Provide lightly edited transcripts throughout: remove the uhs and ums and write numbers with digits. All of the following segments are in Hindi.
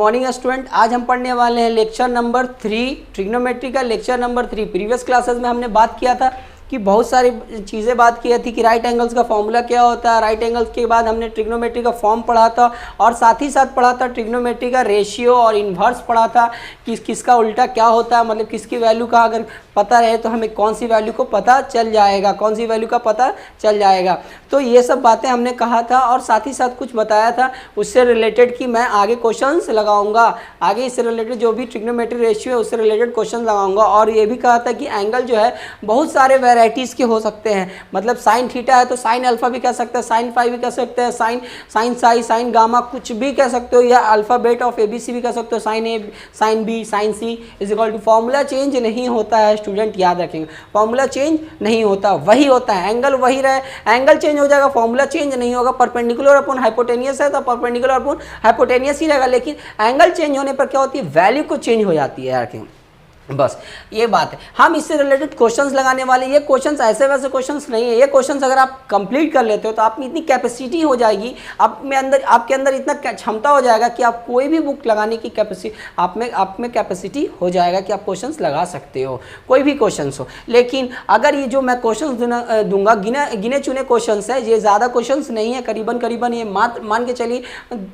Morning student. आज हम पढ़ने वाले हैं लेक्चर नंबर 3, ट्रिग्नोमेट्री का लेक्चर नंबर 3। प्रीवियस क्लासेस में हमने बात किया था कि बहुत सारी चीज़ें बात की थी कि राइट एंगल्स का फॉर्मूला क्या होता है। राइट एंगल्स के बाद हमने ट्रिग्नोमेट्री का फॉर्म पढ़ा था और साथ ही साथ पढ़ा था ट्रिग्नोमेट्री का रेशियो और इन्वर्स पढ़ा था कि किसका उल्टा क्या होता है, मतलब किसकी वैल्यू का अगर पता रहे तो हमें कौन सी वैल्यू को पता चल जाएगा, कौन सी वैल्यू का पता चल जाएगा। तो ये सब बातें हमने कहा था और साथ ही साथ कुछ बताया था उससे रिलेटेड कि मैं आगे क्वेश्चंस लगाऊंगा, आगे इससे रिलेटेड जो भी ट्रिग्नोमेट्री रेशियो है उससे रिलेटेड क्वेश्चन लगाऊंगा। और ये भी कहा था कि एंगल जो है बहुत सारे वैरायटीज़ के हो सकते हैं, मतलब साइन थीटा है तो साइन अल्फा भी कह सकते हैं, साइन फाई भी कह सकते हैं, साइन साई, साइन गामा कुछ भी कह सकते हो, या अल्फ़ाबेट ऑफ ABC भी कह सकते हो, sine A, sine B, sine C is equal to. Formula change नहीं होता है स्टूडेंट, याद रखेंगे, फॉर्मूला चेंज नहीं होता, वही होता है, एंगल वही रहे, एंगल चेंज हो जाएगा, फॉर्मूला चेंज नहीं होगा। परपेंडिकुलर अपॉन हाइपोटेनियस है तो परपेंडिकुलर अपॉन हाइपोटेनियस ही रहेगा, लेकिन एंगल चेंज होने पर क्या होती है, वैल्यू को चेंज हो जाती है। रखेंगे बस ये बात है। हम इससे रिलेटेड क्वेश्चंस लगाने वाले, ये क्वेश्चंस ऐसे वैसे क्वेश्चंस नहीं है, ये क्वेश्चंस अगर आप कंप्लीट कर लेते हो तो आप में इतनी कैपेसिटी हो जाएगी, आपके अंदर इतना क्षमता हो जाएगा कि आप कोई भी बुक लगाने की कैपेसिटी आप में कैपेसिटी हो जाएगा कि आप क्वेश्चंस लगा सकते हो, कोई भी क्वेश्चंस हो। लेकिन अगर ये जो मैं क्वेश्चंस दूंगा गिने चुने क्वेश्चंस है, ये ज़्यादा क्वेश्चंस नहीं है, करीबन ये मान के चलिए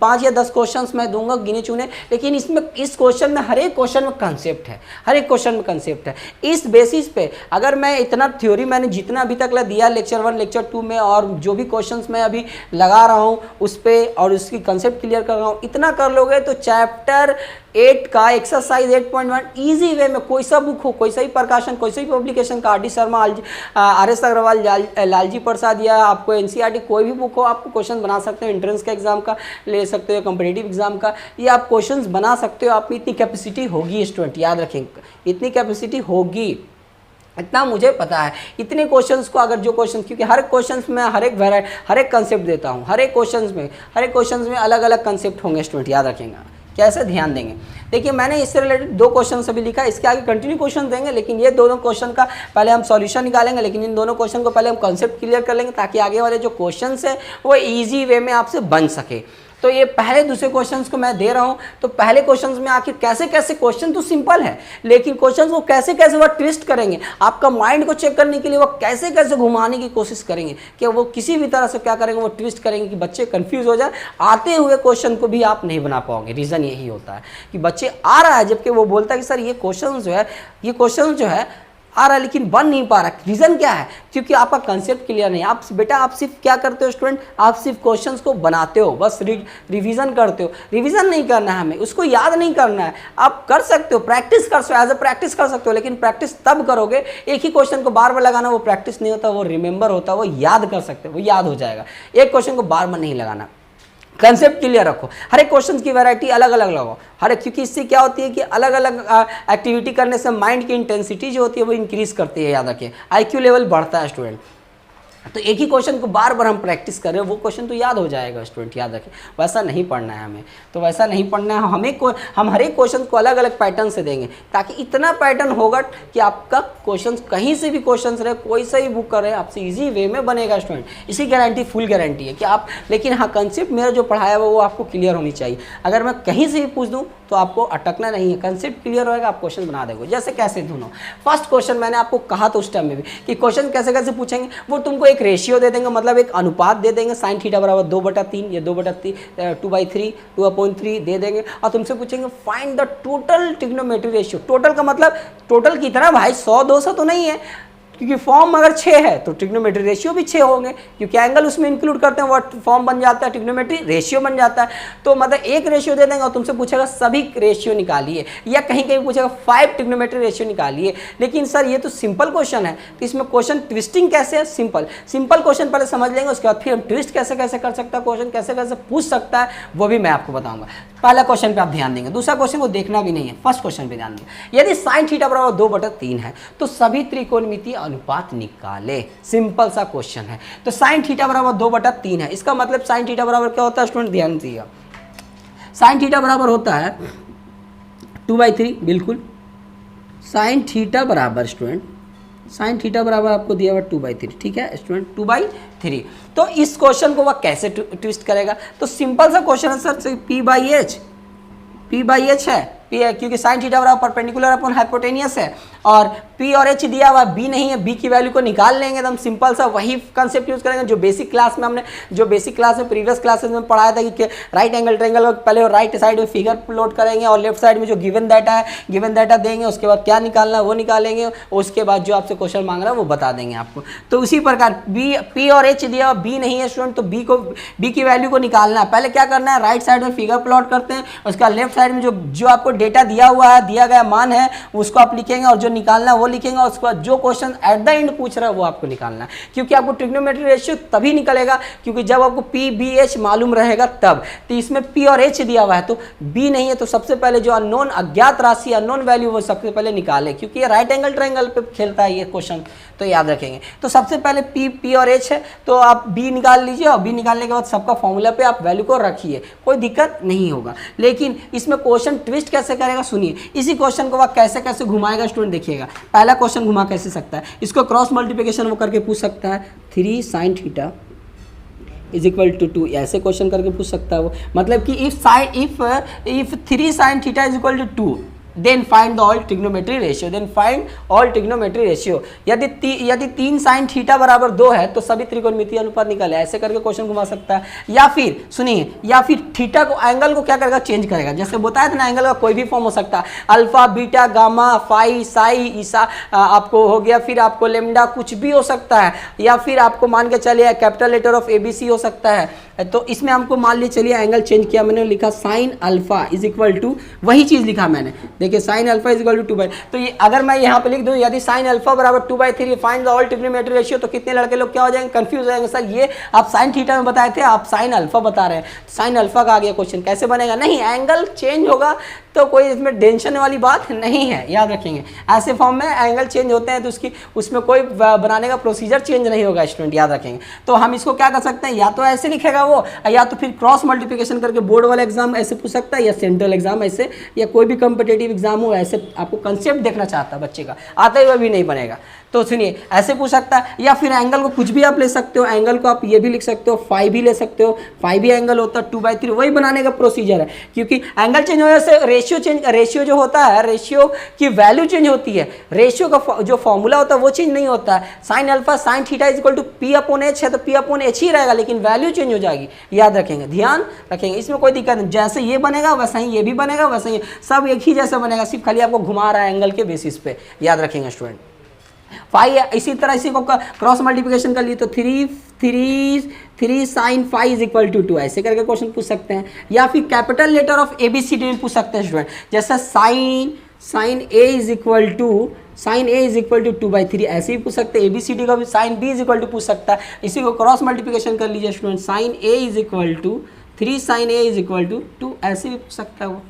5 या 10 क्वेश्चंस मैं दूंगा गिने चुने, लेकिन इस क्वेश्चन में हर एक क्वेश्चन में कंसेप्ट है, हर एक क्वेश्चन में कंसेप्ट है। इस बेसिस पे अगर मैं इतना थ्योरी मैंने जितना अभी तक दिया लेक्चर 1 लेक्चर 2 में, और जो भी क्वेश्चंस मैं अभी लगा रहा हूँ उस पे और उसकी कंसेप्ट क्लियर कर रहा हूँ, इतना कर लोगे तो चैप्टर 8 का एक्सरसाइज 8.1 इजी वे में, कोई सा बुक हो, कोई सा ही प्रकाशन, कोई सा ही पब्लिकेशन का, RD शर्मा, RS अग्रवाल, लालजी प्रसाद, या आपको NCERT कोई भी बुक हो, आपको क्वेश्चन बना सकते हो। एंट्रेंस का एग्जाम का ले सकते हो, कॉम्पिटिटिव एग्जाम का, ये आप क्वेश्चंस बना सकते हो। आप में इतनी कैपेसिटी होगी स्टूडेंट, याद रखेंगे, इतनी कैपेसिटी होगी, इतना मुझे पता है। इतने क्वेश्चंस को अगर जो क्वेश्चन, क्योंकि हर क्वेश्चंस में हर एक कंसेप्ट देता हूँ, हर एक क्वेश्चंस में अलग अलग कंसेप्ट होंगे स्टूडेंट, याद रखेंगे, कैसे ध्यान देंगे। देखिए मैंने इससे रिलेटेड 2 क्वेश्चन अभी लिखा है, इसके आगे कंटिन्यू क्वेश्चन देंगे, लेकिन ये दोनों क्वेश्चन का पहले हम सॉल्यूशन निकालेंगे, लेकिन इन दोनों क्वेश्चन को पहले हम कंसेप्ट क्लियर कर लेंगे ताकि आगे वाले जो क्वेश्चन है वो इजी वे में आपसे बन सके। तो ये पहले दूसरे क्वेश्चंस को मैं दे रहा हूँ, तो पहले क्वेश्चंस में आखिर कैसे क्वेश्चन तो सिंपल है, लेकिन क्वेश्चंस को कैसे वो ट्विस्ट करेंगे, आपका माइंड को चेक करने के लिए वो कैसे घुमाने की कोशिश करेंगे कि वो किसी भी तरह से क्या करेंगे, वो ट्विस्ट करेंगे कि बच्चे कंफ्यूज हो जाए, आते हुए क्वेश्चन को भी आप नहीं बना पाओगे। रीज़न यही होता है कि बच्चे आ रहा है जबकि वो बोलता है कि सर ये क्वेश्चन जो है आ रहा है लेकिन बन नहीं पा रहा। रीज़न क्या है, क्योंकि आपका कंसेप्ट क्लियर नहीं। आप सिर्फ क्या करते हो स्टूडेंट, आप सिर्फ क्वेश्चंस को बनाते हो, बस रिवीजन करते हो। रिवीजन नहीं करना है हमें, उसको याद नहीं करना है। आप कर सकते हो, प्रैक्टिस कर सकते हो, एज अ प्रैक्टिस कर सकते हो, लेकिन प्रैक्टिस तब करोगे, एक ही क्वेश्चन को बार बार लगाना वो प्रैक्टिस नहीं होता, वो रिमेंबर होता है, वो याद कर सकते हो, वो याद हो जाएगा। एक क्वेश्चन को बार बार नहीं लगाना, कंसेप्ट क्लियर रखो, हर एक क्वेश्चन की वैरायटी अलग अलग लगाओ, हर एक, क्योंकि इससे क्या होती है कि अलग अलग एक्टिविटी करने से माइंड की इंटेंसिटी जो होती है वो इंक्रीज करती है, याद रखिए, IQ लेवल बढ़ता है स्टूडेंट। तो एक ही क्वेश्चन को बार बार हम प्रैक्टिस कर रहे हैं, वो क्वेश्चन तो याद हो जाएगा स्टूडेंट, याद रखें। वैसा नहीं पढ़ना है हमें, तो वैसा नहीं पढ़ना है हमें। हम हर एक क्वेश्चन को अलग अलग पैटर्न से देंगे ताकि इतना पैटर्न होगा कि आपका क्वेश्चन कहीं से भी क्वेश्चन रहे, कोई सा ही बुक कर रहे हैं, आपसे ईजी वे में बनेगा स्टूडेंट। इसी गारंटी, फुल गारंटी है कि आप, लेकिन हाँ कंसेप्ट मेरा जो पढ़ाया हुआ वो आपको क्लियर होनी चाहिए। अगर मैं कहीं से भी पूछ दूँ तो आपको अटकना नहीं है, कंसेप्ट क्लियर होगा, आप क्वेश्चन बना दोगे। जैसे कैसे दोनों, फर्स्ट क्वेश्चन मैंने आपको कहा था उस टाइम में भी कि क्वेश्चन कैसे पूछेंगे, वो तुमको एक रेशियो दे देंगे, मतलब एक अनुपात दे देंगे, साइन थीटा बराबर 2/3 या 2/3 दे देंगे, और तुमसे पूछेंगे find the total trigonometry ratio. Total का मतलब टोटल कितना भाई, 100-200 तो नहीं है, क्योंकि फॉर्म अगर 6 है तो ट्रिग्नोमेट्री रेशियो भी 6 होंगे, क्योंकि एंगल उसमें इंक्लूड करते हैं, वो फॉर्म बन जाता है, ट्रिग्नोमेट्री रेशियो बन जाता है। तो मतलब एक रेशियो दे देंगे और तुमसे पूछेगा सभी रेशियो निकालिए, या कहीं कहीं पूछेगा 5 ट्रिग्नोमेट्री रेशियो निकालिए। लेकिन सर ये तो सिंपल क्वेश्चन है, तो इसमें क्वेश्चन ट्विस्टिंग कैसे है, सिंपल क्वेश्चन पहले समझ लेंगे, उसके बाद फिर हम ट्विस्ट कैसे कर सकता है, क्वेश्चन कैसे पूछ सकता है वो भी मैं आपको बताऊंगा। पहला क्वेश्चन पे आप ध्यान देंगे, दूसरा क्वेश्चन को देखना भी नहीं है, फर्स्ट क्वेश्चन पे ध्यान देंगे। यदि साइन थीटा बराबर 2/3 है तो सभी त्रिकोणमितीय अनुपात निकाले। सिंपल सा क्वेश्चन है। तो साइन थीटा बराबर 2/3 है, इसका मतलब साइन थीटा बराबर क्या होता है स्टूडेंट, ध्यान दीजिएगा। साइन थीटा बराबर होता है 2/3, बिल्कुल। साइन थीटा बराबर स्टूडेंट, साइन थीटा बराबर आपको दिया हुआ 2/3, ठीक है स्टूडेंट, 2/3। तो इस क्वेश्चन को वह कैसे ट्विस्ट करेगा, तो सिंपल सा क्वेश्चन है sir, P/H P by H है, P है क्योंकि साइन थीटा बराबर परपेंडिकुलर अपॉन हाइपोटेनियस है, और P और H दिया हुआ B नहीं है, B की वैल्यू को निकाल लेंगे, एकदम सिंपल सा वही कंसेप्ट यूज करेंगे जो बेसिक क्लास में हमने, जो बेसिक क्लास में प्रीवियस क्लासेस में पढ़ाया था कि राइट एंगल ट्रायंगल पहले राइट साइड में फिगर प्लॉट करेंगे और लेफ्ट साइड में जो गिवन डाटा है, गिवन डाटा देंगे, उसके बाद क्या निकालना है वो निकालेंगे, उसके बाद जो आपसे क्वेश्चन मांग रहा है वो बता देंगे आपको। तो उसी प्रकार P और H दिया हुआ B नहीं है स्टूडेंट, तो B की वैल्यू को निकालना है। पहले क्या करना है, राइट साइड में फिगर प्लॉट करते हैं, उसका लेफ्ट साइड में जो आपको डेटा दिया हुआ है, दिया गया मान है उसको आप लिखेंगे, और जो निकालना है वो लिखेंगे, और उसके बाद जो क्वेश्चन एट द एंड पूछ रहा है वो आपको निकालना है। क्योंकि आपको ट्रिग्नोमेट्री रेशियो तभी निकलेगा क्योंकि जब आपको P B H मालूम रहेगा तब। तो इसमें P और H दिया हुआ है तो B नहीं है, तो सबसे पहले जो अननोन अज्ञात राशि अननोन वैल्यू वो सबसे पहले निकाले, क्योंकि ये राइट एंगल ट्रायंगल पे खेलता है ये क्वेश्चन, तो याद रखेंगे। तो सबसे पहले P और H है तो आप B निकाल लीजिए, और B निकालने के बाद सबका फॉर्मूला पे आप वैल्यू को रखिए, कोई दिक्कत नहीं होगा। लेकिन इसमें क्वेश्चन ट्विस्ट कैसे करेगा सुनिए, इसी क्वेश्चन को आप कैसे कैसे घुमाएगा स्टूडेंट देखिएगा। पहला क्वेश्चन घुमा कैसे सकता है, इसको क्रॉस मल्टीप्लिकेशन वो करके पूछ सकता है, 3 sin theta is equal to 2, ऐसे क्वेश्चन करके पूछ सकता है वो। मतलब कि if 3 sin theta is equal to 2 then find the all trigonometry ratio, then find all trigonometry ratio. यदि 3 sin थीटा बराबर 2 है तो सभी त्रिकोणमितीय अनुपात निकाले, ऐसे करके क्वेश्चन घुमा सकता है। या फिर सुनिए, या फिर थीटा को एंगल को क्या करेगा, चेंज करेगा। जैसे बताया था ना, एंगल का कोई भी फॉर्म हो सकता है, alpha beta gamma phi psi ईसा आपको हो गया, फिर आपको लेमडा कुछ भी हो सकता है, या फिर आपको मान के चलिए कैपिटल लेटर ऑफ ABC हो सकता है। तो इसमें हमको मान लीजिए चलिए एंगल चेंज किया, मैंने लिखा sine alpha is equal to, वही चीज लिखा मैंने, देखिए sine alpha is equal to 2/, तो ये अगर मैं यहाँ पे लिख दूं यदि साइन अल्फा बराबर 2/3 find the all trigonometry ratio, तो कितने लड़के लोग क्या हो जाएंगे, कंफ्यूज हो जाएंगे, सर ये आप साइन थीटा में बताए थे, आप साइन अल्फा बता रहे हैं, साइन अल्फा का आ गया क्वेश्चन, कैसे बनेगा। नहीं, एंगल चेंज होगा तो कोई इसमें टेंशन वाली बात नहीं है, याद रखेंगे। ऐसे फॉर्म में एंगल चेंज होते हैं तो उसमें कोई बनाने का प्रोसीजर चेंज नहीं होगा स्टूडेंट, याद रखेंगे। तो हम इसको क्या कर सकते हैं, या तो ऐसे लिखेगा वो, या तो फिर क्रॉस मल्टीप्लिकेशन करके बोर्ड वाला एग्जाम ऐसे पूछ सकता है, या सेंट्रल एग्जाम ऐसे, या कोई भी कॉम्पिटिटिव एग्जाम हो ऐसे, आपको कंसेप्ट देखना चाहता है बच्चे का, आता हुआ भी नहीं बनेगा। तो सुनिए ऐसे पूछ सकता है, या फिर एंगल को कुछ भी आप ले सकते हो, एंगल को आप ये भी लिख सकते हो, फाई भी ले सकते हो, फाई भी एंगल होता है 2/3, वही बनाने का प्रोसीजर है। क्योंकि एंगल चेंज होने से रेशियो जो होता है, रेशियो की वैल्यू चेंज होती है, रेशियो का जो फॉर्मूला होता है वो चेंज नहीं होता है। Sine alpha sine theta is equal to P/H है तो P/H ही रहेगा, लेकिन वैल्यू चेंज हो जाएगी, याद रखेंगे, ध्यान रखेंगे, इसमें कोई दिक्कत नहीं। जैसे ये बनेगा वैसा ही ये भी बनेगा, वैसा ही सब एक ही जैसा बनेगा, सिर्फ खाली आपको घुमा रहा है एंगल के बेसिस पे, याद रखेंगे स्टूडेंट। फाई इसी तरह इसी को क्रॉस मल्टीप्लिकेशन कर लिए तो 3 sin phi is equal to 2, ऐसे करके क्वेश्चन पूछ सकते हैं। या फिर कैपिटल लेटर ऑफ ABCD में पूछ सकते हैं स्टूडेंट, जैसे sine A is equal to 2/3, ऐसे ही पूछ सकते हैं। ABCD का भी sine B is equal to पूछ सकता है, इसी को क्रॉस मल्टीप्लिकेशन कर लीजिए student, sine A is equal to 3 sin A is equal to 2, ऐसे भी पूछ सकता है वो।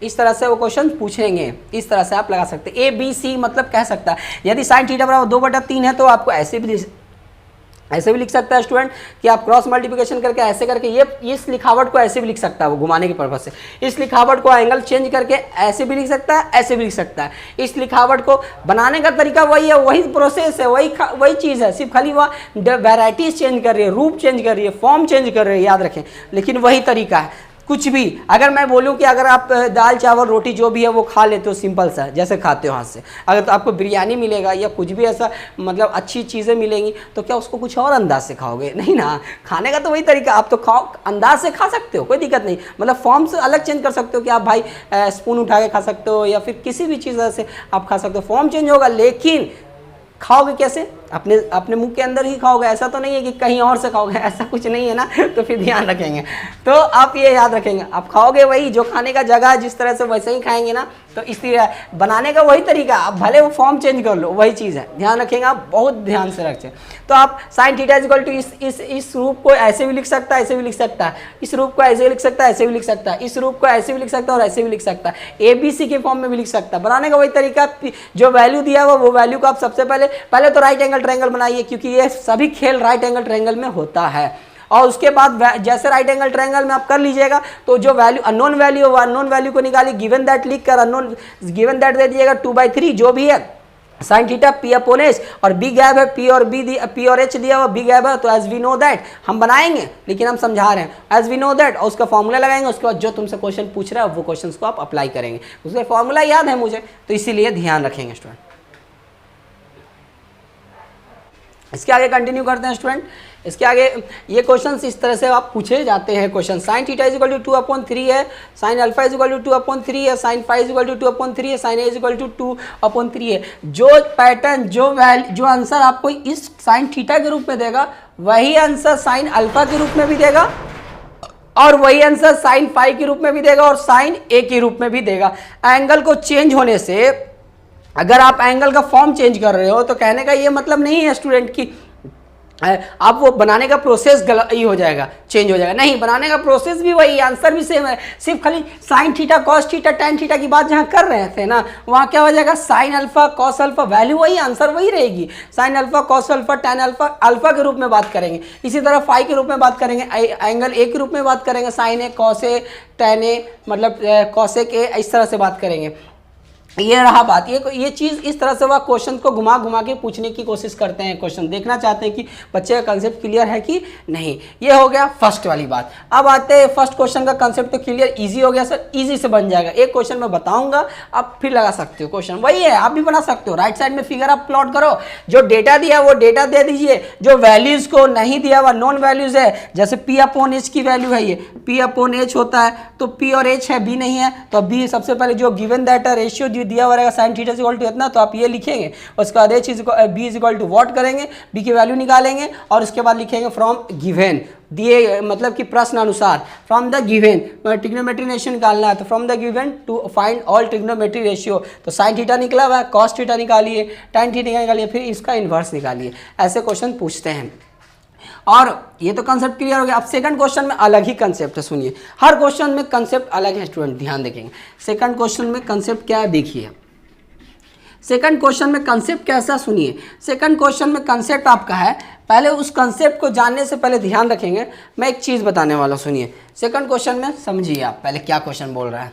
इस तरह से वो क्वेश्चन पूछेंगे, इस तरह से आप लगा सकते हैं। ABC मतलब कह सकता है, यदि साइन थीटा बराबर 2/3 है तो आपको ऐसे भी लिख सकता है स्टूडेंट कि आप क्रॉस मल्टीप्लिकेशन करके ऐसे करके ये इस लिखावट को ऐसे भी लिख सकता है वो, घुमाने के पर्पज से। इस लिखावट को एंगल चेंज करके ऐसे भी लिख सकता है, ऐसे भी लिख सकता है। इस लिखावट को बनाने का तरीका वही है, वही प्रोसेस है, वही चीज़ है, सिर्फ खाली वह वेराइटीज चेंज कर रही है, रूप चेंज कर रही है, फॉर्म चेंज कर रही है, याद रखें, लेकिन वही तरीका है। कुछ भी अगर मैं बोलूं कि अगर आप दाल चावल रोटी जो भी है वो खा लेते हो सिंपल सा जैसे खाते हो हाथ से, अगर तो आपको बिरयानी मिलेगा या कुछ भी ऐसा मतलब अच्छी चीज़ें मिलेंगी तो क्या उसको कुछ और अंदाज से खाओगे? नहीं ना, खाने का तो वही तरीका, आप तो खाओ अंदाज से खा सकते हो, कोई दिक्कत नहीं, मतलब फॉर्म से अलग चेंज कर सकते हो कि आप भाई स्पून उठा के खा सकते हो या फिर किसी भी चीज़ से आप खा सकते हो, फॉर्म चेंज होगा, लेकिन खाओगे कैसे? अपने मुंह के अंदर ही खाओगे, ऐसा तो नहीं है कि कहीं और से खाओगे, ऐसा कुछ नहीं है ना, तो फिर ध्यान रखेंगे। तो आप ये याद रखेंगे, आप खाओगे वही जो खाने का जगह जिस तरह से वैसे ही खाएंगे ना, तो इसलिए बनाने का वही तरीका, आप भले वो फॉर्म चेंज कर लो, वही चीज़ है, ध्यान रखेंगे, आप बहुत ध्यान से रखें। तो आप sine theta is equal to इस रूप को ऐसे भी लिख सकता है, ऐसे भी लिख सकता है, इस रूप को ऐसे भी लिख सकता है, ऐसे भी लिख सकता है, इस रूप को ऐसे भी लिख सकता है और ऐसे भी लिख सकता है, ABC के फॉर्म में भी लिख सकता है। बनाने का वही तरीका, जो वैल्यू दिया हुआ वो वैल्यू को आप सबसे पहले तो राइट एंगल ट्रायंगल बनाइए, क्योंकि ये सभी खेल राइट एंगल ट्रायंगल में होता है। और उसके बाद जैसे राइट एंगल ट्रायंगल में आप कर लीजिएगा, तो जो वैल्यू अननोन वैल्यू है अननोन वैल्यू को निकालिए, गिवन दैट लिख कर अननोन गिवन दैट दे दीजिएगा 2/3 जो भी है sine theta P upon H, और बी गैप है, पी और एच दिया हुआ, बी गैप है, तो एज वी नो दैट हम बनाएंगे, लेकिन हम समझा रहे हैं एज वी नो दैट, और उसका फॉर्मूला लगाएंगे, उसके बाद जो तुमसे क्वेश्चन पूछ रहा है वो क्वेश्चन को आप अप्लाई करेंगे, उसका फॉर्मूला याद है मुझे, तो इसीलिए ध्यान रखेंगे स्टूडेंट। इसके आगे कंटिन्यू करते हैं स्टूडेंट। इसके आगे ये क्वेश्चंस इस तरह से आप पूछे जाते हैं question, sine theta is equal to 2/3 है, sine alpha is equal to 2/3 है, sine phi is equal to 2/3 है, sine A is equal to 2/3 है। जो पैटर्न जो आंसर आपको इस साइन थीटा के रूप में देगा वही आंसर साइन अल्फा के रूप में भी देगा, और वही आंसर साइन फाई के रूप में भी देगा, और साइन ए के रूप में भी देगा। एंगल को चेंज होने से, अगर आप एंगल का फॉर्म चेंज कर रहे हो तो कहने का ये मतलब नहीं है स्टूडेंट कि आप वो बनाने का प्रोसेस गलत ही हो जाएगा, चेंज हो जाएगा, नहीं, बनाने का प्रोसेस भी वही, आंसर भी सेम है, सिर्फ खाली sine theta cos theta tan theta की बात जहाँ कर रहे थे ना, वहाँ क्या हो जाएगा, sine alpha cos alpha value वही, आंसर वही रहेगी, sine alpha cos alpha tan alpha alpha के रूप में बात करेंगे, इसी तरह फाई के रूप में बात करेंगे, एंगल ए के रूप में बात करेंगे, sign A cos A tan ए मतलब कॉसेक ए, इस तरह से बात करेंगे। ये रहा बात, ये चीज़ इस तरह से वह क्वेश्चन को घुमा घुमा के पूछने की कोशिश करते हैं, क्वेश्चन देखना चाहते हैं कि बच्चे का कंसेप्ट क्लियर है कि नहीं। ये हो गया फर्स्ट वाली बात। अब आते हैं फर्स्ट क्वेश्चन का कंसेप्ट तो क्लियर, इजी हो गया सर, इजी से बन जाएगा, एक क्वेश्चन मैं बताऊंगा आप फिर लगा सकते हो, क्वेश्चन वही है, आप भी बना सकते हो। राइट साइड में फिगर आप प्लॉट करो, जो डेटा दिया वो डेटा दे दीजिए, जो वैल्यूज को नहीं दिया हुआ नॉन वैल्यूज है, जैसे पी अपॉन एच की वैल्यू है, ये पी अपॉन एच होता है, तो पी और एच है, बी नहीं है, तो बी सबसे पहले जो गिवन दैट है रेशियो दिया हुआ रहेगा साइन थीटा इक्वल टू इतना, तो आप ये लिखेंगे, उसके बाद H B is equal to what करेंगे, बी की वैल्यू निकालेंगे, और उसके बाद लिखेंगे फ्रॉम गिवन, दिए मतलब कि प्रश्न अनुसार, from the given trigonometry ratio निकालना है, तो from the given to find all trigonometry ratio, तो साइन थीटा निकला हुआ है, कॉस थीटा निकालिए, टेन थीटा निकालिए, फिर इसका इन्वर्स निकालिए, ऐसे क्वेश्चन पूछते हैं। और ये तो कंसेप्ट क्लियर हो गया। अब सेकंड क्वेश्चन में अलग ही कंसेप्ट है, सुनिए, हर क्वेश्चन में कंसेप्ट अलग है स्टूडेंट, ध्यान देखेंगे। सेकंड क्वेश्चन में कंसेप्ट क्या है देखिए, सेकंड क्वेश्चन में कंसेप्ट कैसा, सुनिए। सेकंड क्वेश्चन में कंसेप्ट आपका है, पहले उस कंसेप्ट को जानने से पहले ध्यान रखेंगे, मैं एक चीज़ बताने वाला, सुनिए। सेकंड क्वेश्चन में समझिए आप पहले क्या क्वेश्चन बोल रहा है।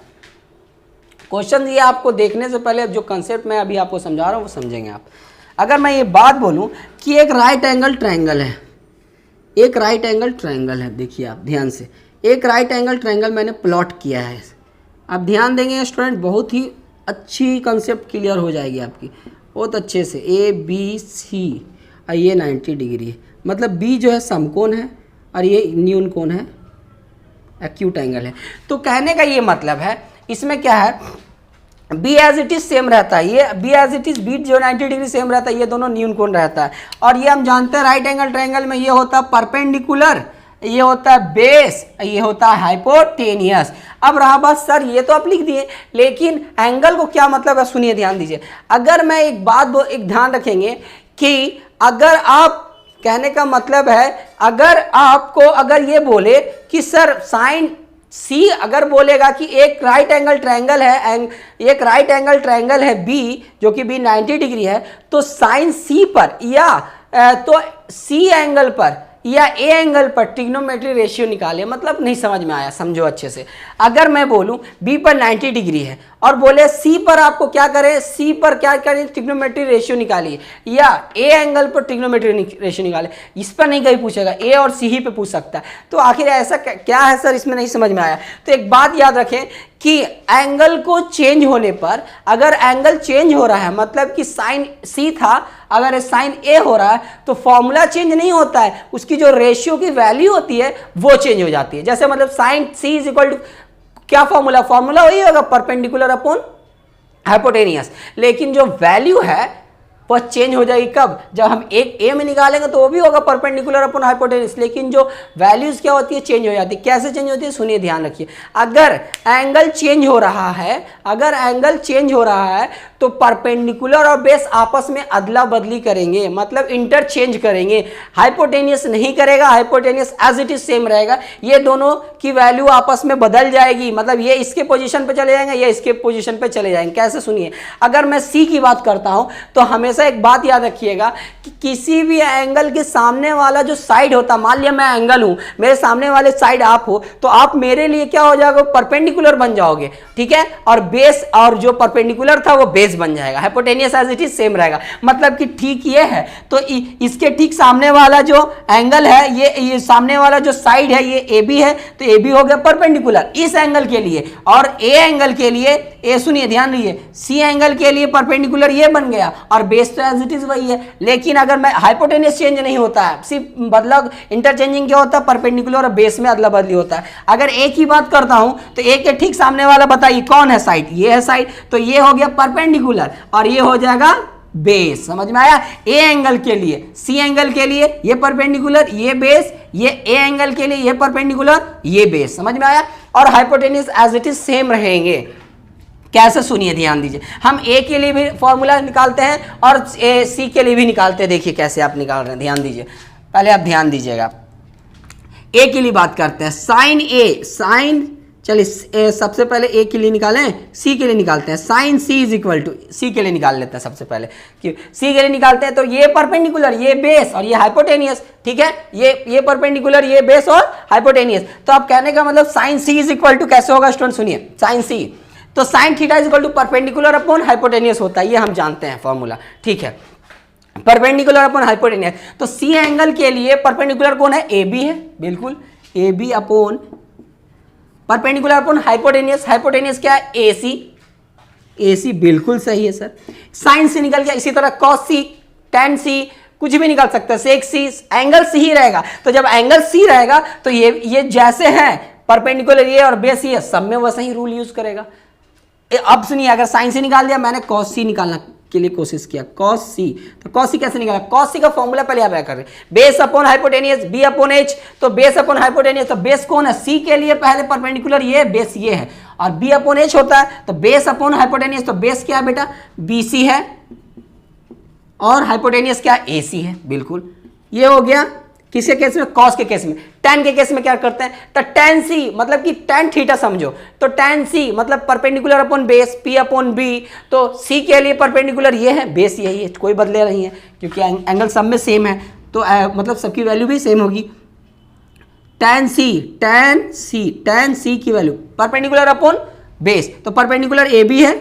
क्वेश्चन ये आपको देखने से पहले जो कंसेप्ट मैं अभी आपको समझा रहा हूँ वो समझेंगे आप। अगर मैं ये बात बोलूँ कि एक राइट एंगल ट्रायंगल है, एक राइट एंगल ट्रायंगल है, देखिए आप ध्यान से, एक राइट एंगल ट्रायंगल मैंने प्लॉट किया है, आप ध्यान देंगे स्टूडेंट, बहुत ही अच्छी कंसेप्ट क्लियर हो जाएगी आपकी बहुत अच्छे से। ए बी सी, और ये 90 डिग्री है, मतलब बी जो है समकोण है और ये न्यून कोण है, एक्यूट एंगल है। तो कहने का ये मतलब है, इसमें क्या है, B as it is same रहता है, ये B as it is B जो 90 डिग्री सेम रहता है, ये दोनों न्यून कोण रहता है। और ये हम जानते हैं राइट एंगल ट्रायंगल में ये होता है परपेंडिकुलर, ये होता है बेस, ये होता है हाइपोटेनियस। अब रहा बात सर ये तो आप लिख दिए, लेकिन एंगल को क्या मतलब है, सुनिए ध्यान दीजिए। अगर मैं एक बात एक ध्यान रखेंगे कि अगर आप, कहने का मतलब है अगर आपको अगर ये बोले कि सर साइन सी, अगर बोलेगा कि एक राइट एंगल ट्रायंगल है, एक राइट एंगल ट्रायंगल है बी जो कि बी 90 डिग्री है, तो साइन सी पर या तो सी एंगल पर या ए एंगल पर ट्रिग्नोमेट्री रेशियो निकाले, मतलब नहीं समझ में आया, समझो अच्छे से। अगर मैं बोलूं बी पर 90 डिग्री है और बोले सी पर आपको क्या करें, सी पर क्या करें, ट्रिग्नोमेट्री रेशियो निकालिए, या ए एंगल पर ट्रिग्नोमेट्री रेशियो निकाले, इस पर नहीं कहीं पूछेगा, ए और सी ही पे पूछ सकता है। तो आखिर ऐसा क्या है सर, इसमें नहीं समझ में आया। तो एक बात याद रखें कि एंगल को चेंज होने पर, अगर एंगल चेंज हो रहा है, मतलब कि साइन सी था अगर साइन ए हो रहा है, तो फॉर्मूला चेंज नहीं होता है, उसकी जो रेशियो की वैल्यू होती है वो चेंज हो जाती है। जैसे मतलब sine C is equal to क्या फॉर्मूला, फॉर्मूला वही होगा परपेंडिकुलर अपॉन हाइपोटेनियस, लेकिन जो वैल्यू है वो चेंज हो जाएगी कब, जब हम एक ए में निकालेंगे तो वो भी होगा परपेंडिकुलर अपॉन हाइपोटेनियस, लेकिन जो वैल्यूज क्या होती है, चेंज हो जाती है। कैसे चेंज होती है, सुनिए ध्यान रखिए। अगर एंगल चेंज हो रहा है, अगर एंगल चेंज हो रहा है तो परपेंडिकुलर और बेस आपस में अदला बदली करेंगे, मतलब इंटरचेंज करेंगे, हाइपोटेनियस नहीं करेगा, hypotenuse as it is same रहेगा, ये दोनों की वैल्यू आपस में बदल जाएगी, मतलब ये इसके पोजीशन पे चले जाएंगे, ये इसके पोजीशन पे चले जाएंगे। कैसे, सुनिए। अगर मैं सी की बात करता हूं तो हमेशा हमेशा एक बात याद रखिएगा कि किसी भी एंगल के सामने वाला जो साइड होता, मान लिया मैं एंगल हूं, मेरे सामने वाले साइड आप हो, तो आप मेरे लिए क्या हो जाएगा, परपेंडिकुलर बन जाओगे, ठीक है, और बेस और जो परपेंडिकुलर था वो बेस बन जाएगा, hypotenuse as it is same रहेगा। मतलब कि ठीक ये है, तो इसके ठीक सामने वाला जो एंगल है, ये सामने वाला जो साइड है ये ए बी है, तो ए बी हो गया परपेंडिकुलर इस एंगल के लिए, और ए एंगल के लिए, ए सुनिए ध्यान रखिए, सी एंगल के लिए परपेंडिकुलर ये बन गया, और बेस तो एज इट इज वही है। लेकिन अगर मैं हाइपोटेनियस चेंज नहीं होता है, सिर्फ बदलाव इंटरचेंजिंग क्या होता है, परपेंडिकुलर और बेस में अदला बदली होता है। अगर ए की बात करता हूं तो ए के ठीक सामने वाला बताइए कौन है साइड, ये है साइड, तो ये हो गया परपेंडिकुलर और ये हो जाएगा बेस। समझ में आया? ए एंगल के लिए, सी एंगल के लिए ये परपेंडिकुलर, ये बेस, ये ए एंगल के लिए ये परपेंडिकुलर, ये बेस। समझ में आया? और hypotenuse as it is same रहेंगे। कैसे? सुनिए, ध्यान दीजिए। हम ए के लिए भी फॉर्मूला निकालते हैं और सी के लिए भी निकालते हैं। देखिए कैसे आप निकाल रहे हैं, ध्यान दीजिए। पहले आप ध्यान दीजिएगा, ए के लिए बात करते हैं। साइन ए, साइन, चलिए सबसे पहले ए के लिए निकालें, सी के लिए निकालते हैं। Sine C is equal to, C के लिए निकाल लेते हैं सबसे पहले, कि सी के लिए निकालते हैं तो ये परपेंडिकुलर, ये बेस और ये हाइपोटेनियस, ठीक है, ये परपेंडिकुलर, ये बेस और हाइपोटेनियस। तो आप कहने का मतलब sine C is equal to कैसे होगा स्टूडेंट? सुनिए, साइन सी तो sine theta is equal to perpendicular upon hypotenuse होता है, ये हम जानते हैं फॉर्मूला, ठीक है, परपेंडिकुलर अपॉन हाइपोटेनियस। तो सी एंगल के लिए परपेंडिकुलर कौन है? ए बी है, बिल्कुल, A B upon perpendicular upon hypotenuse, hypotenuse क्या है? ए सी, ए सी बिल्कुल सही है सर। साइन से निकल गया, इसी तरह कॉस सी, टेन सी, कुछ भी निकल सकता है, सेक सी, एंगल सी ही रहेगा। तो जब एंगल सी रहेगा तो ये जैसे हैं परपेंडिकुलर ये और बेस ये, सब में वैसे ही रूल यूज करेगा। अब सुनिए, अगर साइन से निकाल दिया, मैंने कॉस सी निकालना के लिए कोशिश किया, कॉस सी, तो कॉस सी कैसे निकाला? कॉस सी का फॉर्मूला पहले आप कर रहे हैं, base upon hypotenuse, B upon H, तो बेस अपॉन हाइपोटेनियस, तो बेस कौन है? सी के लिए पहले परपेंडिकुलर ये, बेस ये है, और बी अपॉन एच होता है, तो बेस अपॉन हाइपोटेनियस, तो बेस क्या है बेटा? बी सी है, और हाइपोटेनियस क्या? ए सी है, बिल्कुल। ये हो गया किसके केस में? कॉस के केस में। टेन के केस में क्या करते हैं? तो टेन सी मतलब कि टेन थीटा समझो, तो टेन सी मतलब perpendicular upon base, P upon B, तो सी के लिए परपेंडिकुलर ये है, बेस यही है, कोई बदले नहीं है, क्योंकि एंगल सब में सेम है, तो मतलब सबकी वैल्यू भी सेम होगी। टेन सी, टेन सी, टेन सी की वैल्यू परपेंडिकुलर अपॉन बेस, तो परपेंडिकुलर ए बी है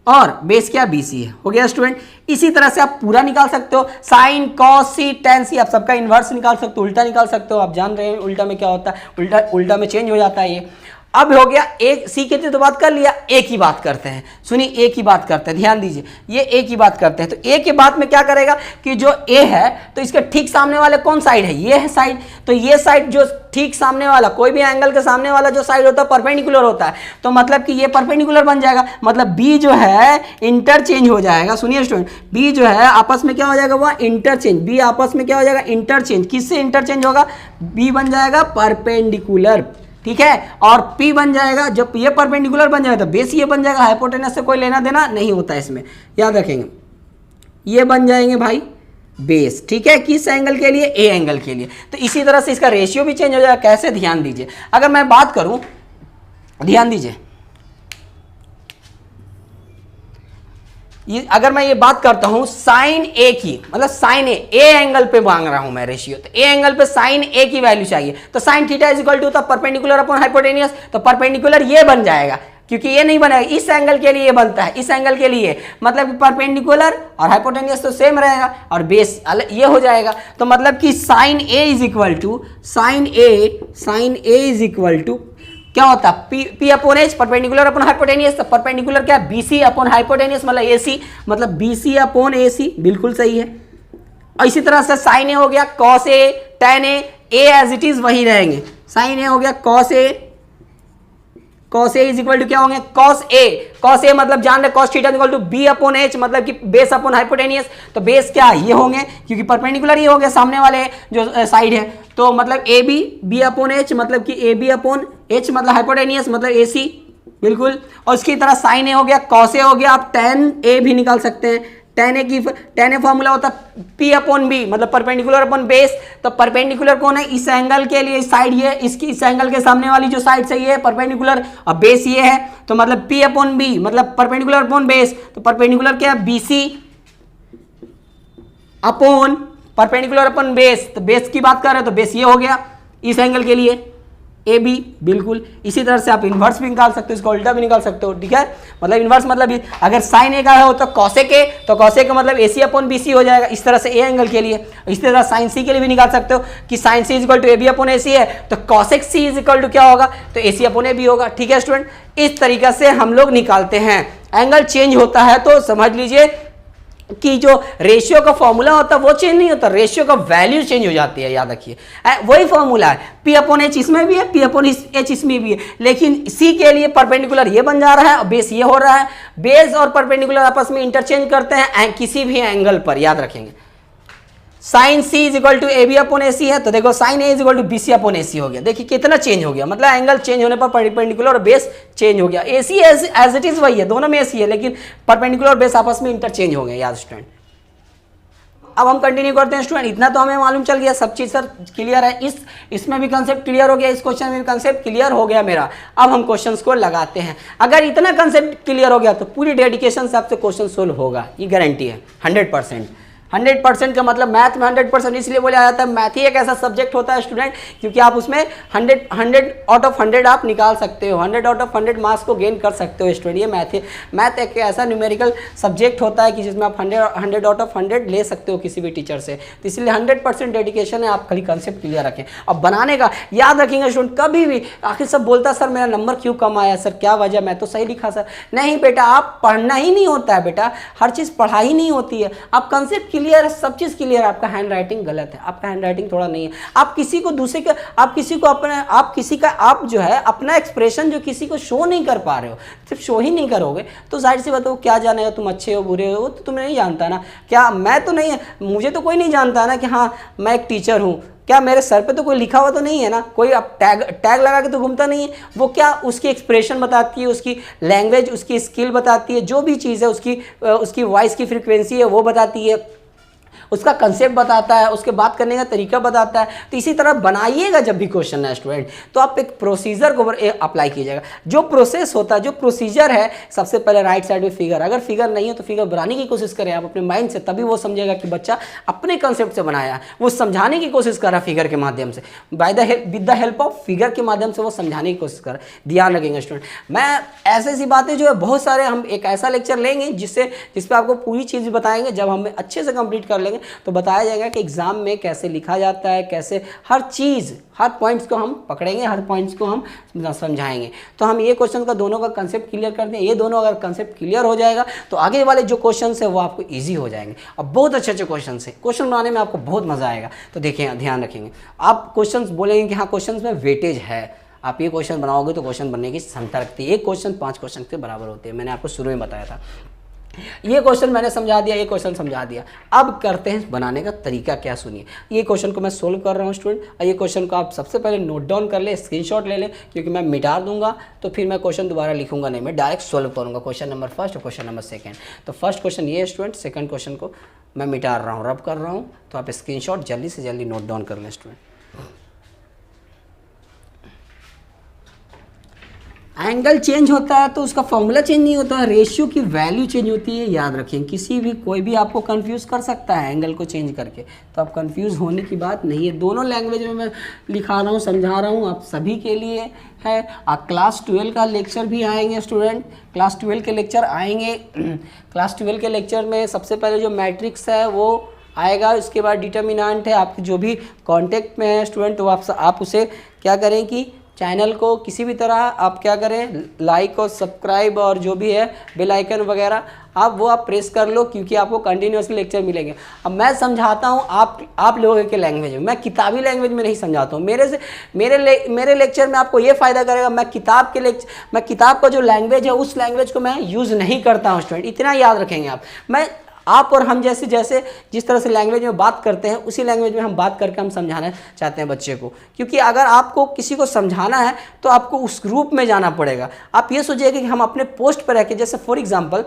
और बेस क्या? बी सी है। हो गया स्टूडेंट? इसी तरह से आप पूरा निकाल सकते हो, साइन, कॉस सी, टेन सी, आप सबका इन्वर्स निकाल सकते हो, उल्टा निकाल सकते हो। आप जान रहे हैं उल्टा में क्या होता है, उल्टा में चेंज हो जाता है ये। अब हो गया एक सी के तो बात कर लिया, ए की बात करते हैं। सुनिए, ए की बात करते हैं, ध्यान दीजिए, ये ए की बात करते हैं। तो ए के बाद में क्या करेगा कि जो ए है तो इसके ठीक सामने वाले कौन साइड है? ये है साइड, तो ये साइड जो ठीक सामने वाला, कोई भी एंगल के सामने वाला जो साइड होता है परपेंडिकुलर होता है, तो मतलब कि ये परपेंडिकुलर बन जाएगा, मतलब बी जो है इंटरचेंज हो जाएगा। सुनिए स्टूडेंट, बी जो है आपस में क्या हो जाएगा? वह इंटरचेंज, बी आपस में क्या हो जाएगा? इंटरचेंज। किससे इंटरचेंज होगा? बी बन जाएगा परपेंडिकुलर, ठीक है, और P बन जाएगा, जब ये परपेंडिकुलर बन जाएगा तो बेस ये बन जाएगा, हाइपोटेनस से कोई लेना देना नहीं होता है इसमें, याद रखेंगे। ये बन जाएंगे भाई बेस, ठीक है, किस एंगल के लिए? ए एंगल के लिए। तो इसी तरह से इसका रेशियो भी चेंज हो जाएगा। कैसे? ध्यान दीजिए, अगर मैं बात करूं, ध्यान दीजिए, अगर मैं ये बात करता हूं साइन ए की, मतलब साइन ए एंगल पे मांग रहा हूं मैं रेशियो, तो ए एंगल पे साइन ए की वैल्यू चाहिए, तो sine theta is equal to perpendicular upon hypotenuse, तो परपेंडिकुलर ये बन जाएगा, क्योंकि ये नहीं बनेगा, इस एंगल के लिए बनता है, इस एंगल के लिए, मतलब परपेंडिकुलर और हाइपोटेनियस तो सेम रहेगा और बेस ये हो जाएगा। तो मतलब कि sine A is equal to, sine A is equal to क्या होता है? P upon H, perpendicular upon hypotenuse, तो परपेंडिकुलर क्या? BC अपॉन हाइपोटेनियस, मतलब AC, मतलब BC अपॉन AC, बिल्कुल सही है। और इसी तरह से साइन ए हो गया cos A, tan A, as it is वही रहेंगे। साइन ए हो गया cos A, cos A is equal to क्या होंगे? कॉस ए मतलब जान रहे cos theta is equal to B upon H, मतलब कि बेस अपॉन हाइपोटेनियस, तो बेस क्या ये होंगे, क्योंकि परपेंडिकुलर ये हो गया सामने वाले जो साइड है, तो मतलब A B, B upon H मतलब कि ए बी अपॉन एच मतलब हाइपोटेनियस मतलब ए सी, बिल्कुल। और इसकी तरह साइन ए हो गया, कॉस ए हो गया, आप टेन ए भी निकाल सकते हैं। टेन ए फॉर्मूला होता है P अपॉन बी, मतलब परपेंडिकुलर अपॉन बेस, तो परपेंडिकुलर कौन है? इस एंगल के लिए साइड ये, इसकी इस एंगल के सामने वाली जो साइड से ये है परपेंडिकुलर और बेस ये है, तो मतलब P अपॉन बी मतलब परपेंडिकुलर अपॉन बेस, तो परपेंडिकुलर क्या है? BC, upon perpendicular upon base, तो बेस की बात कर रहे हैं तो बेस ये हो गया इस एंगल के लिए ए बी, बिल्कुल इसी तरह से आप इन्वर्स भी निकाल सकते हो, इसका उल्टा भी निकाल सकते हो, ठीक है। मतलब इन्वर्स मतलब अगर साइन ए का हो तो कॉसेक ए, तो कॉसेक का मतलब A C upon B C हो जाएगा, इस तरह से ए एंगल के लिए। इसी तरह साइन सी के लिए भी निकाल सकते हो कि sine C is equal to A B upon A C है, तो cosec C is equal to क्या होगा, तो ए सी अपॉन ए बी होगा, ठीक है स्टूडेंट। इस तरीका से हम लोग निकालते हैं। एंगल चेंज होता है तो समझ लीजिए कि जो रेशियो का फॉर्मूला होता है वो चेंज नहीं होता, रेशियो का वैल्यू चेंज हो जाती है, याद रखिए। वही फॉर्मूला है, पी अपॉन एच इसमें भी है, पी अपॉन एच इसमें भी है, लेकिन सी के लिए परपेंडिकुलर ये बन जा रहा है और बेस ये हो रहा है। बेस और परपेंडिकुलर आपस में इंटरचेंज करते हैं किसी भी एंगल पर, याद रखेंगे। Sine C is equal to A B upon A C है, तो देखो sine A is equal to B C upon A C हो गया। देखिए कितना चेंज हो गया, मतलब एंगल चेंज होने पर परपेंडिकुलर और बेस चेंज हो गया। ए सी एज इट इज वही है, दोनों में ए सी है, लेकिन परपेंडिकुलर और बेस आपस में इंटरचेंज हो गए, याद स्टूडेंट। अब हम कंटिन्यू करते हैं स्टूडेंट। इतना तो हमें मालूम चल गया, सब चीज सर क्लियर है। इसमें भी कंसेप्ट क्लियर हो गया, इस क्वेश्चन में भी कंसेप्ट क्लियर हो गया मेरा। अब हम क्वेश्चंस को लगाते हैं। अगर इतना कंसेप्ट क्लियर हो गया तो पूरी डेडिकेशन से आपसे क्वेश्चन सोल्व होगा, ये गारंटी है 100%। 100% का मतलब मैथ में 100% इसलिए बोला जाता है, मैथ ही एक ऐसा सब्जेक्ट होता है स्टूडेंट, क्योंकि आप उसमें 100 आउट ऑफ 100 आप निकाल सकते हो, 100 आउट ऑफ 100 मार्क्स को गेन कर सकते हो स्टूडेंट। ये मैथ है, मैथ एक ऐसा न्यूमेरिकल सब्जेक्ट होता है कि जिसमें आप 100 आउट ऑफ 100 ले सकते हो किसी भी टीचर से। तो इसलिए 100% डेडिकेशन है, आप खाली कंसेप्ट क्लियर रखें। अब बनाने का याद रखेंगे स्टूडेंट, कभी भी आखिर सब बोलता सर मेरा नंबर क्यों कम आया, सर क्या वजह, मैं तो सही लिखा सर। नहीं बेटा, आप पढ़ना ही नहीं होता है बेटा, हर चीज़ पढ़ाई नहीं होती है। आप कंसेप्ट क्लियर है, सब चीज़ क्लियर। आपका हैंड राइटिंग गलत है, आपका हैंड राइटिंग थोड़ा नहीं है। आप किसी को दूसरे का, आप किसी को अपने, आप किसी का, आप जो है अपना एक्सप्रेशन जो किसी को शो नहीं कर पा रहे हो, सिर्फ शो ही नहीं करोगे तो जाहिर सी बात है वो क्या जानेगा तुम अच्छे हो बुरे हो, तो तुम्हें नहीं जानता ना। क्या मैं तो नहीं, मुझे तो कोई नहीं जानता ना कि हाँ मैं एक टीचर हूँ, क्या मेरे सर पे तो कोई लिखा हुआ तो नहीं है ना, कोई अब टैग लगा के तो घूमता नहीं है। वो क्या उसकी एक्सप्रेशन बताती है, उसकी लैंग्वेज, उसकी स्किल बताती है, जो भी चीज़ है उसकी वॉइस की फ्रिक्वेंसी है वो बताती है, उसका कंसेप्ट बताता है, उसके बात करने का तरीका बताता है। तो इसी तरह बनाइएगा जब भी क्वेश्चन है स्टूडेंट, तो आप एक प्रोसीजर को अप्लाई कीजिएगा। जो प्रोसेस होता है, जो प्रोसीजर है, सबसे पहले राइट साइड में फिगर, अगर फिगर नहीं है तो फिगर बनाने की कोशिश करें आप अपने माइंड से, तभी वो समझेगा कि बच्चा अपने कंसेप्ट से बनाया है, वो समझाने की कोशिश कर रहा है फिगर के माध्यम से, with the help of figure के माध्यम से वो समझाने की कोशिश कर रहा है। ध्यान रखेंगे स्टूडेंट। मैं ऐसी बातें जो है बहुत सारे, हम एक ऐसा लेक्चर लेंगे जिस पे आपको पूरी चीज़ बताएंगे। जब हम अच्छे से कंप्लीट कर लेंगे तो बताया जाएगा कि एग्जाम में कैसे लिखा जाता है, कैसे हर चीज़, हर पॉइंट्स को हम पकड़ेंगे, हर पॉइंट्स को हम समझाएंगे। तो हम ये क्वेश्चन का दोनों का कंसेप्ट क्लियर कर दें। ये दोनों अगर कंसेप्ट क्लियर हो जाएगा तो आगे वाले जो क्वेश्चन है वो आपको ईजी हो जाएंगे। अब बहुत अच्छे क्वेश्चन है, क्वेश्चन बनाने में आपको बहुत मजा आएगा। तो देखिए, ध्यान रखेंगे, आप क्वेश्चन बोलेंगे कि हाँ क्वेश्चन में वेटेज है, आप ये क्वेश्चन बनाओगे तो क्वेश्चन बनने की क्षमता रखती है। एक क्वेश्चन 5 क्वेश्चन के बराबर होते हैं, मैंने आपको शुरू में बताया था। ये क्वेश्चन मैंने समझा दिया, ये क्वेश्चन समझा दिया। अब करते हैं बनाने का तरीका क्या, सुनिए। ये क्वेश्चन को मैं सोल्व कर रहा हूँ स्टूडेंट, और ये क्वेश्चन को आप सबसे पहले नोट डाउन कर ले, स्क्रीनशॉट ले ले, क्योंकि मैं मिटा दूंगा तो फिर मैं क्वेश्चन दोबारा लिखूंगा नहीं, मैं डायरेक्ट सोल्व करूंगा। क्वेश्चन नंबर फर्स्ट और क्वेश्चन नंबर सेकंड। तो फर्स्ट क्वेश्चन ये है स्टूडेंट, सेकंड क्वेश्चन को मैं मिटा रहा हूँ, रब कर रहा हूँ, तो आप स्क्रीनशॉट जल्दी से जल्दी नोट डाउन कर लें स्टूडेंट। एंगल चेंज होता है तो उसका फॉर्मूला चेंज नहीं होता, रेशियो की वैल्यू चेंज होती है, याद रखें। कोई भी आपको कंफ्यूज कर सकता है एंगल को चेंज करके, तो आप कंफ्यूज होने की बात नहीं है। दोनों लैंग्वेज में मैं लिखा रहा हूँ, समझा रहा हूँ, आप सभी के लिए है। क्लास 12 का लेक्चर भी आएंगे स्टूडेंट, क्लास 12 के लेक्चर आएंगे। क्लास 12 के लेक्चर में सबसे पहले जो मैट्रिक्स है वो आएगा, उसके बाद डिटर्मिनेंट है। आपके जो भी कॉन्टेक्ट में है स्टूडेंट, तो आप उसे क्या करें कि चैनल को किसी भी तरह आप क्या करें, लाइक और सब्सक्राइब और जो भी है बेल आइकन वगैरह आप प्रेस कर लो, क्योंकि आपको कंटिन्यूसली लेक्चर मिलेंगे। अब मैं समझाता हूँ आप लोगों के लैंग्वेज में, मैं किताबी लैंग्वेज में नहीं समझाता हूँ। मेरे लेक्चर में आपको ये फ़ायदा करेगा, मैं किताब का जो लैंग्वेज है उस लैंग्वेज को मैं यूज़ नहीं करता हूँ स्टूडेंट, इतना याद रखेंगे आप। आप और हम जैसे जिस तरह से लैंग्वेज में बात करते हैं उसी लैंग्वेज में हम बात करके हम समझाना चाहते हैं बच्चे को, क्योंकि अगर आपको किसी को समझाना है तो आपको उस ग्रुप में जाना पड़ेगा। आप ये सोचिए कि हम अपने पोस्ट पर रह के, जैसे फॉर एग्जांपल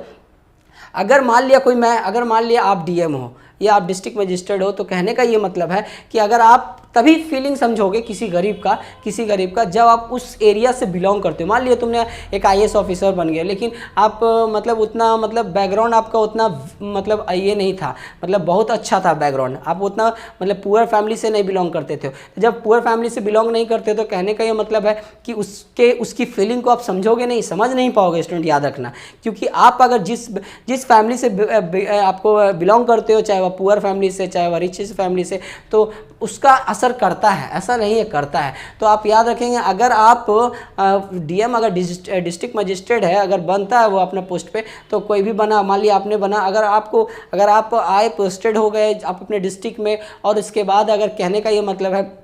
अगर मान लिया आप डीएम हो, या आप डिस्ट्रिक्ट मजिस्ट्रेट हो, तो कहने का ये मतलब है कि अगर आप तभी फीलिंग समझोगे किसी गरीब का जब आप उस एरिया से बिलोंग करते हो। मान लिया तुमने एक IAS ऑफिसर बन गए, लेकिन आप मतलब उतना मतलब बैकग्राउंड आपका उतना मतलब ये नहीं था, मतलब बहुत अच्छा था बैकग्राउंड, आप उतना मतलब पुअर फैमिली से नहीं बिलोंग करते थे। जब पुअर फैमिली से बिलोंग नहीं करते तो कहने का ये मतलब है कि उसकी फीलिंग को आप समझोगे नहीं, समझ नहीं पाओगे स्टूडेंट, याद रखना। क्योंकि आप अगर जिस फैमिली से आपको बिलोंग करते हो, चाहे वह पुअर फैमिली से चाहे वह रिच फैमिली से, तो उसका असर करता है, ऐसा नहीं है करता है। तो आप याद रखेंगे, अगर आप DM अगर डिस्ट्रिक्ट मजिस्ट्रेट है, अगर बनता है वो अपना पोस्ट पे, तो कोई भी बना, मान लिया आपने बना, अगर आप आए पोस्टेड हो गए आप अपने डिस्ट्रिक्ट में, और इसके बाद अगर कहने का ये मतलब है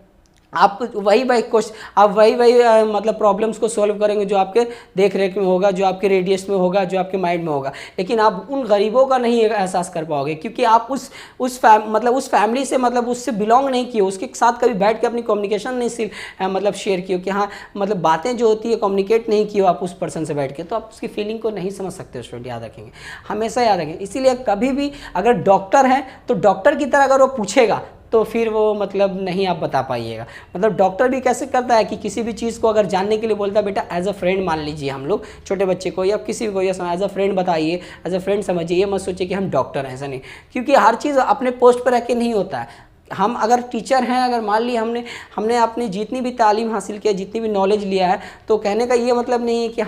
आप वही मतलब प्रॉब्लम्स को सॉल्व करेंगे जो आपके देख रेख में होगा, जो आपके रेडियस में होगा, जो आपके माइंड में होगा, लेकिन आप उन गरीबों का नहीं एहसास कर पाओगे, क्योंकि आप उस फैमिली से मतलब उससे बिलोंग नहीं किए, उसके साथ कभी बैठ के अपनी कम्युनिकेशन नहीं मतलब शेयर किए, कि हाँ मतलब बातें जो होती है कम्युनिकेट नहीं की आप उस पर्सन से बैठ के, तो आप उसकी फीलिंग को नहीं समझ सकते स्टूडेंट, याद रखेंगे, हमेशा याद रखेंगे। इसीलिए कभी भी अगर डॉक्टर है तो डॉक्टर की तरह अगर वो पूछेगा तो फिर वो मतलब नहीं आप बता पाइएगा। मतलब डॉक्टर भी कैसे करता है कि किसी भी चीज़ को अगर जानने के लिए बोलता है, बेटा एज अ फ्रेंड मान लीजिए हम लोग छोटे बच्चे को या किसी को, या एज अ फ्रेंड बताइए, एज अ फ्रेंड समझिए, ये मत सोचिए कि हम डॉक्टर हैं, ऐसा नहीं, क्योंकि हर चीज़ अपने पोस्ट पर रह के नहीं होता है। हम अगर टीचर हैं, अगर मान ली हमने अपनी जितनी भी तालीम हासिल किया, जितनी भी नॉलेज लिया है, तो कहने का ये मतलब नहीं है कि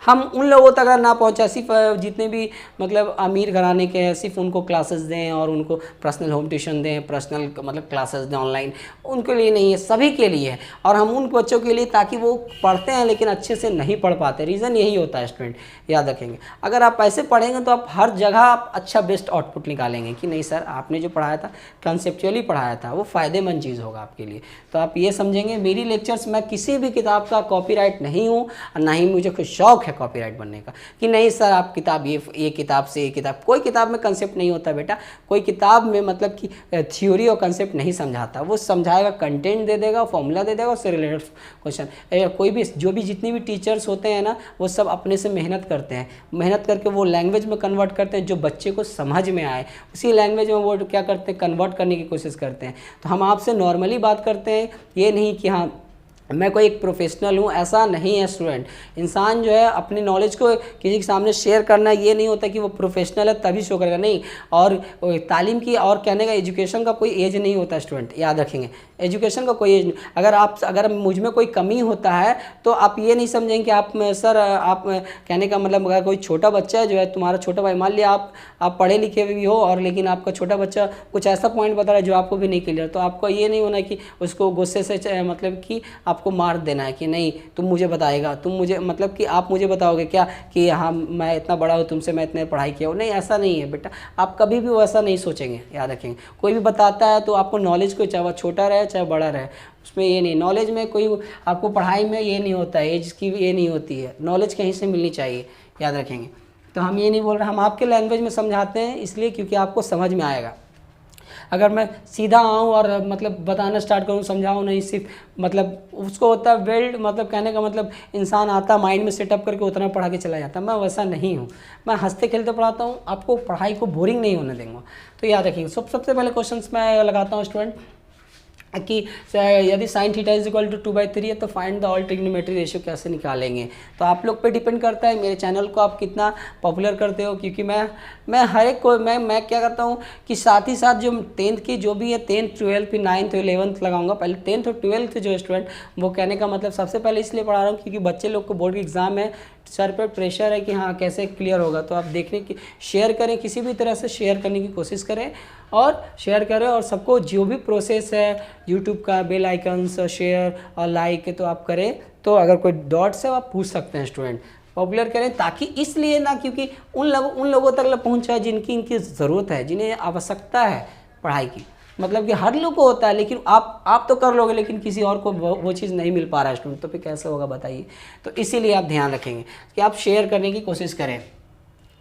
हम उन लोगों तक अगर ना पहुँचा, सिर्फ जितने भी मतलब अमीर घराने के हैं सिर्फ उनको क्लासेस दें और उनको पर्सनल होम ट्यूशन दें, पर्सनल मतलब क्लासेस दें ऑनलाइन, उनके लिए नहीं है, सभी के लिए है। और हम उन बच्चों के लिए, ताकि वो पढ़ते हैं लेकिन अच्छे से नहीं पढ़ पाते, रीज़न यही होता है स्टूडेंट, याद रखेंगे। अगर आप ऐसे पढ़ेंगे तो आप हर जगह आप अच्छा बेस्ट आउटपुट निकालेंगे कि नहीं सर आपने जो पढ़ाया था कंसेप्चुअली पढ़ाया था, वो फ़ायदेमंद चीज़ होगा आपके लिए। तो आप ये समझेंगे, मेरी लेक्चर्स, मैं किसी भी किताब का कॉपीराइट नहीं हूँ और ना ही मुझे कोई शौक है कॉपीराइट बनने का, कि नहीं सर आप किताब ये किताब से ये किताब, कोई किताब में कंसेप्ट नहीं होता बेटा, कोई किताब में मतलब कि थ्योरी और कंसेप्ट नहीं समझाता, वो समझाएगा, कंटेंट दे देगा, फॉर्मूला दे देगा, उससे रिलेटेड क्वेश्चन। कोई भी जितनी भी टीचर्स होते हैं ना, वो सब अपने से मेहनत करते हैं, मेहनत करके वो लैंग्वेज में कन्वर्ट करते हैं जो बच्चे को समझ में आए, उसी लैंग्वेज में वो क्या करते हैं, कन्वर्ट करने की कोशिश करते हैं। तो हम आपसे नॉर्मली बात करते हैं, ये नहीं कि हाँ मैं कोई एक प्रोफेशनल हूँ, ऐसा नहीं है स्टूडेंट। इंसान जो है अपनी नॉलेज को किसी के सामने शेयर करना, ये नहीं होता कि वो प्रोफेशनल है तभी शो करेगा, नहीं। और तालीम की और कहने का एजुकेशन का कोई एज नहीं होता स्टूडेंट, याद रखेंगे, एजुकेशन का कोई एज नहीं। अगर मुझ में कोई कमी होता है तो आप ये नहीं समझेंगे कि आप सर आप कहने का मतलब अगर कोई छोटा बच्चा है जो है तुम्हारा छोटा भाई, मान लिया आप पढ़े लिखे भी हो और लेकिन आपका छोटा बच्चा कुछ ऐसा पॉइंट बता रहा है जो आपको भी नहीं क्लियर, तो आपको ये नहीं होना कि उसको गुस्से से मतलब कि आपको मार देना है कि नहीं तुम मुझे बताएगा, तुम मुझे मतलब कि आप मुझे बताओगे क्या कि हाँ मैं इतना बड़ा हूँ तुमसे, मैं इतने पढ़ाई किया हूँ, नहीं ऐसा नहीं है बेटा, आप कभी भी वैसा नहीं सोचेंगे, याद रखेंगे। कोई भी बताता है तो आपको नॉलेज को, चाहे वह छोटा रहे चाहे बड़ा रहे, उसमें ये नहीं, नॉलेज में कोई आपको पढ़ाई में ये नहीं होता है, एज की ये नहीं होती है, नॉलेज कहीं से मिलनी चाहिए, याद रखेंगे। तो हम ये नहीं बोल रहे, हम आपके लैंग्वेज में समझाते हैं इसलिए क्योंकि आपको समझ में आएगा। अगर मैं सीधा आऊँ और मतलब बताना स्टार्ट करूँ, समझाऊँ नहीं, सिर्फ मतलब उसको होता है वेल्ड, मतलब कहने का मतलब इंसान आता माइंड में सेटअप करके उतना पढ़ा के चला जाता, मैं वैसा नहीं हूँ, मैं हंसते खेलते पढ़ाता हूँ, आपको पढ़ाई को बोरिंग नहीं होने देंगे। तो याद रखिए, सबसे पहले क्वेश्चंस मैं लगाता हूँ स्टूडेंट कि यदि sin theta is equal to 2/3 है तो find the all trigonometry ratio कैसे निकालेंगे। तो आप लोग पे डिपेंड करता है मेरे चैनल को आप कितना पॉपुलर करते हो, क्योंकि मैं हर एक को मैं क्या करता हूँ कि साथ ही साथ जो 10th की जो भी है 10th 12th फिर 9th 11th लगाऊंगा। पहले 10th और 12th जो स्टूडेंट, वो कहने का मतलब सबसे पहले इसलिए पढ़ा रहा हूँ क्योंकि बच्चे लोग को बोर्ड की एग्ज़ाम है, सर पे प्रेशर है कि हाँ कैसे क्लियर होगा। तो आप देखने की शेयर करें, किसी भी तरह से शेयर करने की कोशिश करें और शेयर करें, और सबको जो भी प्रोसेस है यूट्यूब का बेल आइकन्स शेयर और लाइक तो आप करें। तो अगर कोई डॉट्स है आप पूछ सकते हैं स्टूडेंट, पॉपुलर करें, ताकि इसलिए ना क्योंकि उन लोगों तक पहुँचाए जिनकी इनकी ज़रूरत है, जिन्हें आवश्यकता है पढ़ाई की। मतलब कि हर लोग को होता है, लेकिन आप तो कर लोगे लेकिन किसी और को वो चीज़ नहीं मिल पा रहा है स्टूडेंट, तो फिर कैसे होगा बताइए। तो इसीलिए आप ध्यान रखेंगे कि आप शेयर करने की कोशिश करें।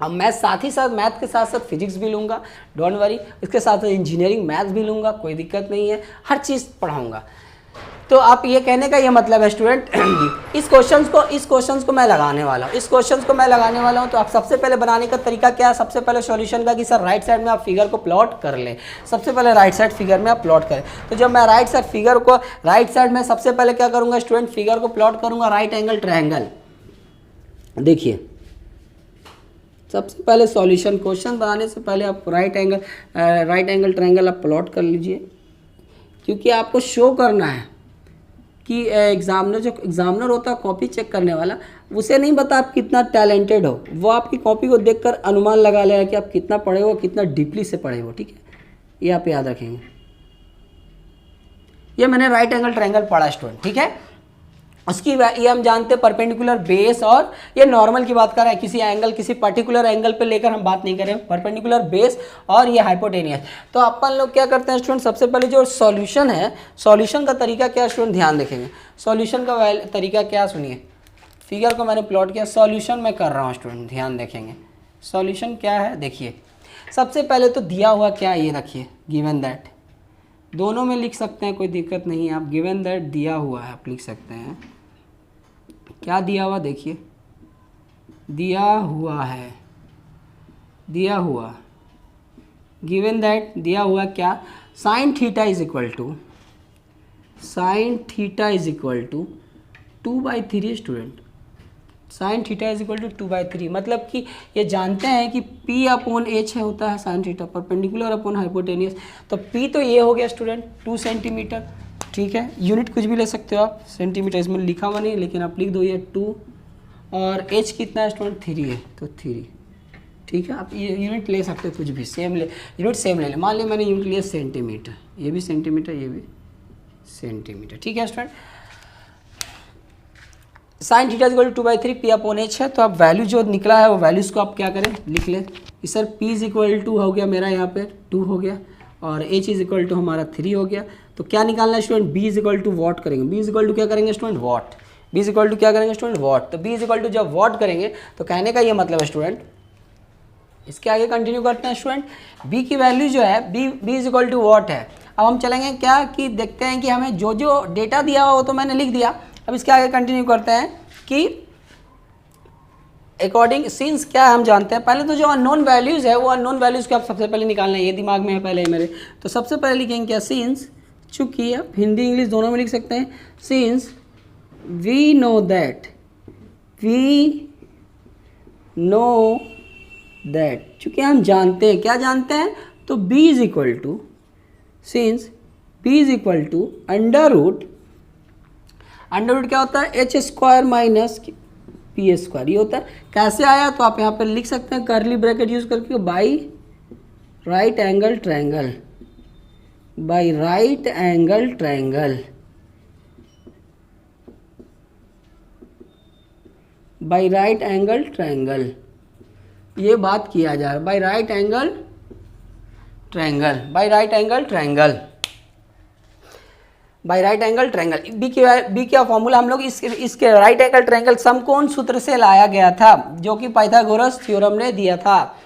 अब मैं साथ ही साथ मैथ के साथ साथ फिजिक्स भी लूँगा, डोंट वरी, इसके साथ इंजीनियरिंग मैथ भी लूँगा, कोई दिक्कत नहीं है, हर चीज़ पढ़ाऊँगा। तो आप ये कहने का ये मतलब है स्टूडेंट इस क्वेश्चंस को मैं लगाने वाला हूँ। तो आप सबसे पहले बनाने का तरीका क्या है, सबसे पहले सॉल्यूशन का कि सर राइट साइड में आप फिगर को प्लॉट कर लें। सबसे पहले राइट साइड फिगर में आप प्लॉट करें। तो जब मैं राइट साइड में सबसे पहले क्या करूँगा स्टूडेंट, फिगर को प्लॉट करूँगा राइट एंगल ट्रायंगल। देखिए सबसे पहले सॉल्यूशन क्वेश्चन बनाने से पहले आप राइट एंगल ट्रायंगल आप प्लॉट कर लीजिए, क्योंकि आपको शो करना है कि एग्जामिनर होता है कॉपी चेक करने वाला, उसे नहीं पता आप कितना टैलेंटेड हो, वो आपकी कॉपी को देखकर अनुमान लगा लेगा कि आप कितना पढ़े हो, कितना डीपली से पढ़े हो। ठीक है, ये आप याद रखेंगे। ये मैंने राइट एंगल ट्रायंगल पढ़ा स्टूडेंट। ठीक है, उसकी ये हम जानते हैं परपेंडिकुलर बेस, और ये नॉर्मल की बात कर रहे हैं, किसी पर्टिकुलर एंगल पे लेकर हम बात नहीं करें, परपेंडिकुलर बेस और ये हाइपोटेनियस। तो अपन लोग क्या करते हैं स्टूडेंट, सबसे पहले जो सॉल्यूशन है, सॉल्यूशन का तरीका क्या स्टूडेंट ध्यान देखेंगे। सॉल्यूशन का तरीका क्या, सुनिए, फिगर को मैंने प्लॉट किया, सॉल्यूशन मैं कर रहा हूँ स्टूडेंट, ध्यान देखेंगे। सॉल्यूशन क्या है, देखिए सबसे पहले तो दिया हुआ क्या, ये रखिए गिवन दैट, दोनों में लिख सकते हैं, कोई दिक्कत नहीं है। आप गिवन दैट दिया हुआ है आप लिख सकते हैं। क्या दिया हुआ, देखिए दिया हुआ गिवन दैट दिया हुआ क्या, sine theta is equal to 2/3 student. Sine theta is equal to 2/3 मतलब कि ये जानते हैं कि P/H होता है sine theta, perpendicular upon hypotenuse. तो P तो ये हो गया स्टूडेंट 2 सेंटीमीटर। ठीक है, यूनिट कुछ भी ले सकते हो आप, सेंटीमीटर इसमें लिखा हुआ नहीं, लेकिन आप लिख दो ये 2, और H कितना है स्टूडेंट 3 है, तो 3। ठीक है, आप ये यूनिट ले सकते हो कुछ भी, यूनिट सेम ले लें। मान लिया मैंने यूनिट लिया सेंटीमीटर, ये भी सेंटीमीटर, ये भी सेंटीमीटर। ठीक है student, sine theta equal to 2/3 P/H है। तो आप वैल्यू जो निकला है वो वैल्यूज़ को आप क्या करें, लिख लें कि sir P is equal to हो गया मेरा यहाँ पे 2 हो गया, और H इज इक्वल टू हमारा 3 हो गया। तो क्या निकालना है student, B is equal to what करेंगे। B इज इक्वल टू क्या करेंगे student, what. B is equal to क्या करेंगे स्टूडेंट, वॉट। तो B इज इक्वल टू जब वॉट करेंगे तो कहने का ये मतलब है स्टूडेंट, इसके आगे कंटिन्यू करते हैं स्टूडेंट। B की वैल्यू जो है B is equal to what है। अब हम चलेंगे क्या कि देखते हैं कि हमें जो जो डेटा दिया हुआ वो तो मैंने लिख दिया। अब इसके आगे कंटिन्यू करते हैं कि अकॉर्डिंग सिंस क्या हम जानते हैं, पहले तो जो अननोन वैल्यूज़ है वो अननोन वैल्यूज़ को आप सबसे पहले निकालना है, ये दिमाग में है पहले मेरे। तो सबसे पहले लिखेंगे क्या, सिंस, चूँकि आप हिंदी इंग्लिश दोनों में लिख सकते हैं, सिंस वी नो दैट, चूँकि हम जानते हैं, क्या जानते हैं, तो B is equal to, since B is equal to under root क्या होता है, H² माइनस P², ये होता है। कैसे आया, तो आप यहाँ पर लिख सकते हैं कर्ली ब्रैकेट यूज करके, बाई राइट एंगल ट्रायंगल, ये बात किया जा रहा है, by right angle triangle. B का फॉर्मूला हम लोग इसके राइट एंगल ट्रायंगल समकोण सूत्र से लाया गया था, जो कि पाइथागोरस थ्योरम ने दिया था।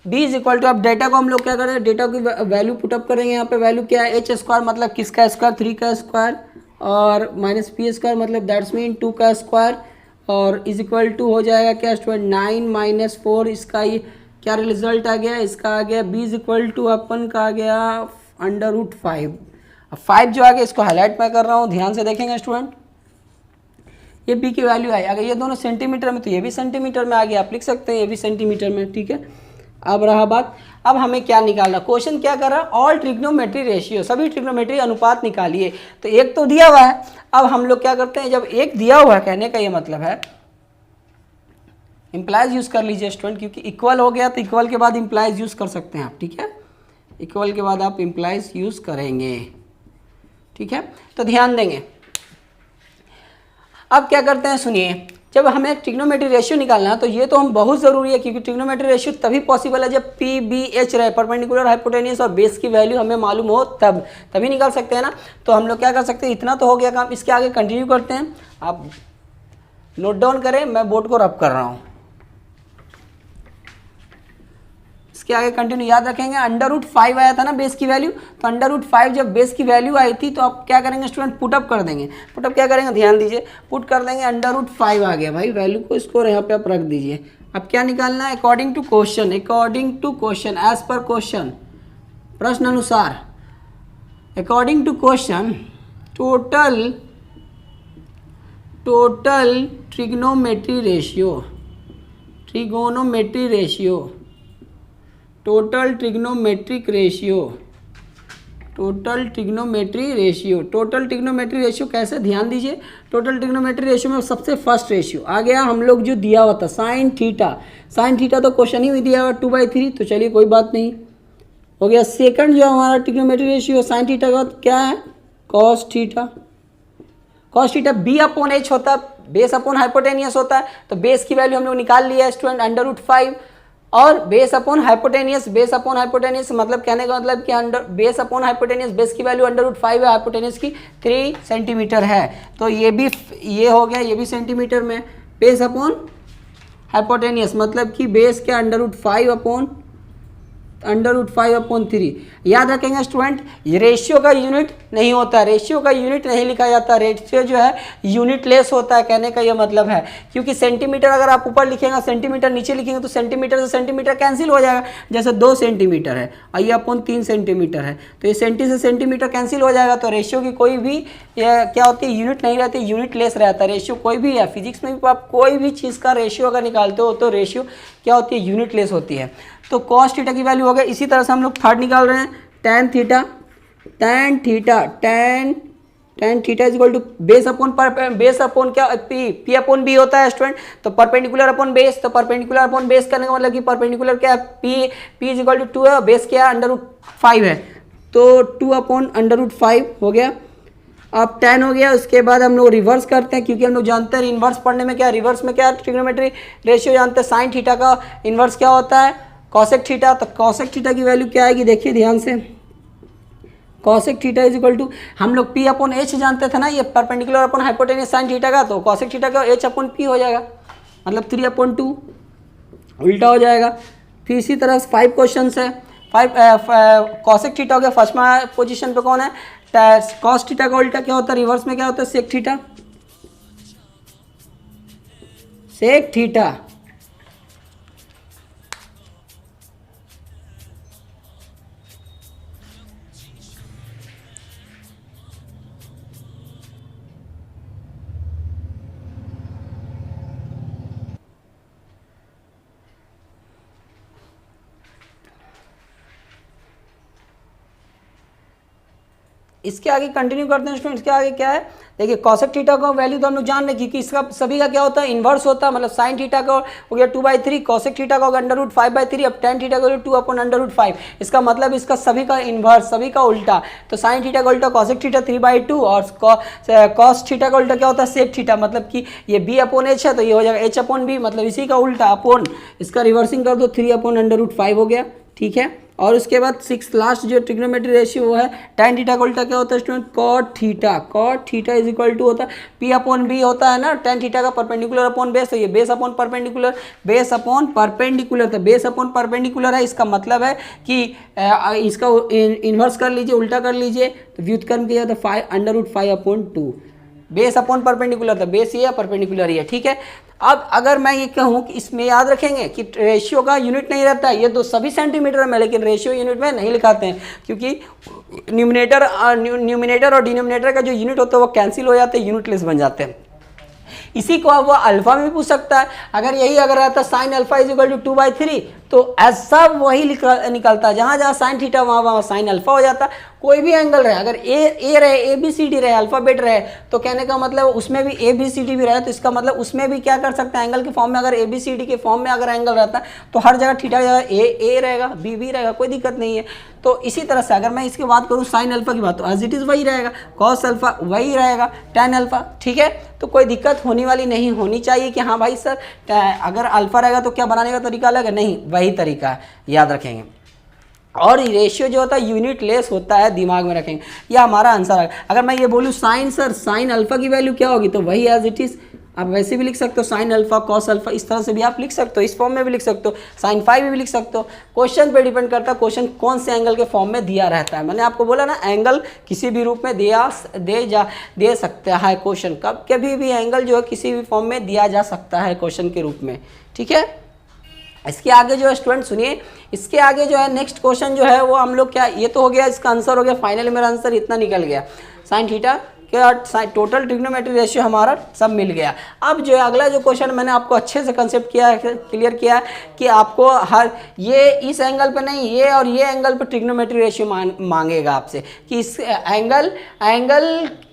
B इज इक्वल टू, अब डेटा को हम लोग क्या करें, डेटा की वैल्यू पुटअप करेंगे। यहाँ पे वैल्यू क्या है, H² मतलब किसका स्क्वायर, 3 का स्क्वायर, और माइनस P² मतलब दैट्स मीन 2 का स्क्वायर, और इज इक्वल टू हो जाएगा क्या स्टूडेंट, 9 माइनस 4, इसका ये क्या रिजल्ट आ गया, इसका आ गया B इज इक्वल टू अपन का आ गया अंडर रूट 5। अब 5 जो आ गया इसको हाईलाइट मैं कर रहा हूँ, ध्यान से देखेंगे स्टूडेंट। ये B की वैल्यू आई, अगर ये दोनों सेंटीमीटर में तो ये भी सेंटीमीटर में आ गया, आप लिख सकते हैं ये भी सेंटीमीटर में। ठीक है, अब रहा बात, अब हमें क्या निकालना, क्वेश्चन क्या कर रहा है, ऑल ट्रिग्नोमेट्री रेशियो, सभी ट्रिग्नोमेट्री अनुपात निकालिए। तो एक तो दिया हुआ है, अब हम लोग क्या करते हैं, जब एक दिया हुआ है कहने का ये मतलब है इम्प्लाइज यूज कर लीजिए स्टूडेंट, क्योंकि इक्वल हो गया तो इक्वल के बाद इम्प्लाइज यूज कर सकते हैं आप। ठीक है, इक्वल के बाद आप इम्प्लाइज यूज करेंगे। ठीक है, तो ध्यान देंगे। अब क्या करते हैं, सुनिए, जब हमें ट्रिग्नोमेट्री रेशियो निकालना है तो ये तो हम बहुत ज़रूरी है, क्योंकि ट्रिग्नोमेट्री रेशियो तभी पॉसिबल है जब PBH रहे, परपेंडिकुलर हाइपोटेनियस और बेस की वैल्यू हमें मालूम हो, तभी निकाल सकते हैं ना। तो हम लोग क्या कर सकते हैं, इतना तो हो गया काम, इसके आगे कंटिन्यू करते हैं। आप नोट डाउन करें, मैं बोर्ड को रब कर रहा हूँ। इसके आगे कंटिन्यू याद रखेंगे। √5 आया था ना बेस की वैल्यू, तो √5 जब बेस की वैल्यू आई थी तो आप क्या करेंगे स्टूडेंट, पुटअप कर देंगे। पुटअप क्या करेंगे, ध्यान दीजिए, पुट कर देंगे, √5 आ गया भाई वैल्यू को, इसको यहाँ पे आप रख दीजिए। अब क्या निकालना है, according to question, as per question, प्रश्न अनुसार, according to question, total trigonometry ratio, total trigonometry ratio कैसे, ध्यान दीजिए। टोटल ट्रिग्नोमेट्री रेशियो में सबसे फर्स्ट रेशियो आ गया हम लोग जो दिया हुआ था साइन थीटा तो क्वेश्चन ही दिया हुआ 2/3, तो चलिए कोई बात नहीं, हो गया। सेकंड जो हमारा ट्रिग्नोमेट्री रेशियो साइन थीटा का क्या है, कॉस थीटा B/H होता है, बेस अपॉन हाइपोटेनियस होता है, तो बेस की वैल्यू हम लोग निकाल लिया है स्टूडेंट √5, और बेस अपॉन हाइपोटेनियस मतलब कहने का मतलब कि बेस अपॉन हाइपोटेनियस, बेस की वैल्यू √5 है, हाइपोटेनियस की 3 सेंटीमीटर है, तो ये हो गया, ये भी सेंटीमीटर में। बेस अपॉन हाइपोटेनियस मतलब कि बेस के √5/3। याद रखेंगे स्टूडेंट, रेशियो का यूनिट नहीं होता, रेशियो का यूनिट नहीं लिखा जाता, रेशियो जो है यूनिट लेस होता है, कहने का ये मतलब है। क्योंकि सेंटीमीटर अगर आप ऊपर लिखेंगे, सेंटीमीटर नीचे लिखेंगे तो सेंटीमीटर से सेंटीमीटर कैंसिल हो जाएगा। जैसे 2 सेंटीमीटर है और ये अपॉन 3 सेंटीमीटर है, तो ये सेंटी से सेंटीमीटर कैंसिल हो जाएगा। तो रेशियो की कोई भी क्या होती है, यूनिट नहीं रहती, यूनिट लेस रहता है। रेशियो कोई भी है, फिजिक्स में भी आप कोई भी चीज़ का रेशियो अगर निकालते हो तो रेशियो क्या होती है, यूनिट लेस होती है। तो कॉस थीटा की वैल्यू हो गया। इसी तरह से हम लोग थर्ड निकाल रहे हैं, tan theta is equal to base upon क्या P/B होता है स्टूडेंट, तो परपेंडिकुलर अपॉन बेस, तो परपेंडिकुलर अपॉन बेस करने का मतलब कि परपेंडिकुलर क्या है, P इज इक्वल टू 2 है, बेस क्या है √5 है, तो 2/√5 हो गया। अब tan हो गया, उसके बाद हम लोग रिवर्स करते हैं, क्योंकि हम लोग जानते हैं इन्वर्स पढ़ने में क्या, रिवर्स में क्या ट्रिग्नोमेट्री रेशियो जानते हैं, साइन थीटा का इन्वर्स क्या होता है, कॉसेक थीटा। तो कॉसेक थीटा की वैल्यू क्या आएगी, देखिए ध्यान से, cosec theta is equal to, हम लोग P/H जानते थे ना, ये perpendicular upon hypotenuse sine theta का, तो कॉसेक थीटा का H/P हो जाएगा, मतलब 3/2 उल्टा हो जाएगा। फिर इसी तरह 5 क्वेश्चन है, 5 कॉसेक थीटा हो गया, फर्स्ट में पोजीशन पे कौन है, कॉस थीटा का उल्टा क्या होता है, रिवर्स में क्या होता है, सेक थीटा। इसके आगे कंटिन्यू करते हैं स्टूडेंट, इसके आगे क्या है, देखिए कॉसेक थीटा का वैल्यू तो हम लोग जान रहे हैं, क्योंकि इसका सभी का क्या होता है, इन्वर्स होता है, मतलब साइन थीटा का हो गया 2/3, कॉसेक थीटा का होगा √5/3, अब tan थीटा का 2/√5, इसका मतलब इसका सभी का इन्वर्स, सभी का उल्टा, तो साइन थीटा का उल्टा कॉसेक थीटा 3/2, और कॉस थीटा का उल्टा क्या होता है, सेक थीटा, मतलब कि ये B/H है तो ये हो जाएगा H/B, मतलब इसी का उल्टा अपॉन, इसका रिवर्सिंग कर दो 3/√5 हो गया, ठीक है। और उसके बाद 6 लास्ट जो ट्रिग्नोमेट्री रेशियो वो है tan थीटा का उल्टा क्या होता है student, cot theta is equal to होता है P/B होता है ना, tan थीटा का परपेंडिकुलर अपॉन बेस, तो ये बेस अपॉन परपेंडिकुलर, तो बेस अपॉन परपेंडिकुलर है, इसका मतलब है कि इसका इन्वर्स कर लीजिए, उल्टा कर लीजिए, तो व्युत्क्रम किया तो √5/2, बेस अपॉन परपेंडिकुलर, तो बेस ये है, परपेंडिकुलर ये, ठीक है। अब अगर मैं ये कहूँ कि इसमें याद रखेंगे कि रेशियो का यूनिट नहीं रहता है, ये तो सभी सेंटीमीटर में, लेकिन रेशियो यूनिट में नहीं लिखाते हैं, क्योंकि न्यूमिनेटर और डिनोमिनेटर का जो यूनिट होता है वो कैंसिल हो जाते हैं, यूनिटलेस बन जाते हैं। इसी को अब वो अल्फा में भी पूछ सकता है, अगर रहता sine alpha is equal to 2/3, तो ऐसा वही निकलता है, जहाँ जहाँ साइन थीटा वहाँ साइन अल्फा हो जाता है। कोई भी एंगल रहे, अगर ए रहे, ABCD रहे, अल्फाबेट रहे, तो कहने का मतलब उसमें भी ABCD भी रहे, तो इसका मतलब उसमें भी क्या कर सकते हैं, एंगल के फॉर्म में, अगर ABCD के फॉर्म में अगर एंगल रहता है तो हर जगह थीटा जगह ए रहेगा, B रहेगा, कोई दिक्कत नहीं है। तो इसी तरह से अगर मैं इसकी बात करूँ साइन अल्फा की बात, तो एज इट इज़ वही रहेगा, कॉस अल्फा वही रहेगा, tan अल्फा, ठीक है। तो कोई दिक्कत होने वाली नहीं होनी चाहिए कि हाँ भाई सर अगर अल्फा रहेगा तो क्या बनाने का तरीका अलग है, नहीं, वही तरीका है, याद रखेंगे। और रेशियो जो होता है यूनिट लेस होता है, दिमाग में रखेंगे, यह हमारा आंसर है। अगर मैं ये बोलूँ साइन अल्फा की वैल्यू क्या होगी, तो वही एज इट इज़ आप वैसे भी लिख सकते हो साइन अल्फा कॉस अल्फा, इस तरह से भी आप लिख सकते हो, इस फॉर्म में भी लिख सकते हो, साइन फाई भी लिख सकते हो। क्वेश्चन पे डिपेंड करता है क्वेश्चन कौन से एंगल के फॉर्म में दिया रहता है। मैंने आपको बोला ना एंगल किसी भी रूप में दे सकता है क्वेश्चन, कभी भी एंगल जो है किसी भी फॉर्म में दिया जा सकता है क्वेश्चन के रूप में, ठीक है। इसके आगे जो है स्टूडेंट सुनिए, इसके आगे जो है नेक्स्ट क्वेश्चन जो है वो हम लोग क्या, ये तो हो गया इसका आंसर हो गया, फाइनली मेरा आंसर इतना निकल गया, साइन थीटा क्या टोटल ट्रिग्नोमेट्री रेशियो हमारा सब मिल गया। अब जो है अगला जो क्वेश्चन मैंने आपको अच्छे से कंसेप्ट किया है, क्लियर किया है कि आपको हर ये इस एंगल पे नहीं, ये और ये एंगल पे ट्रिग्नोमेट्री रेशियो मांगेगा आपसे कि इस एंगल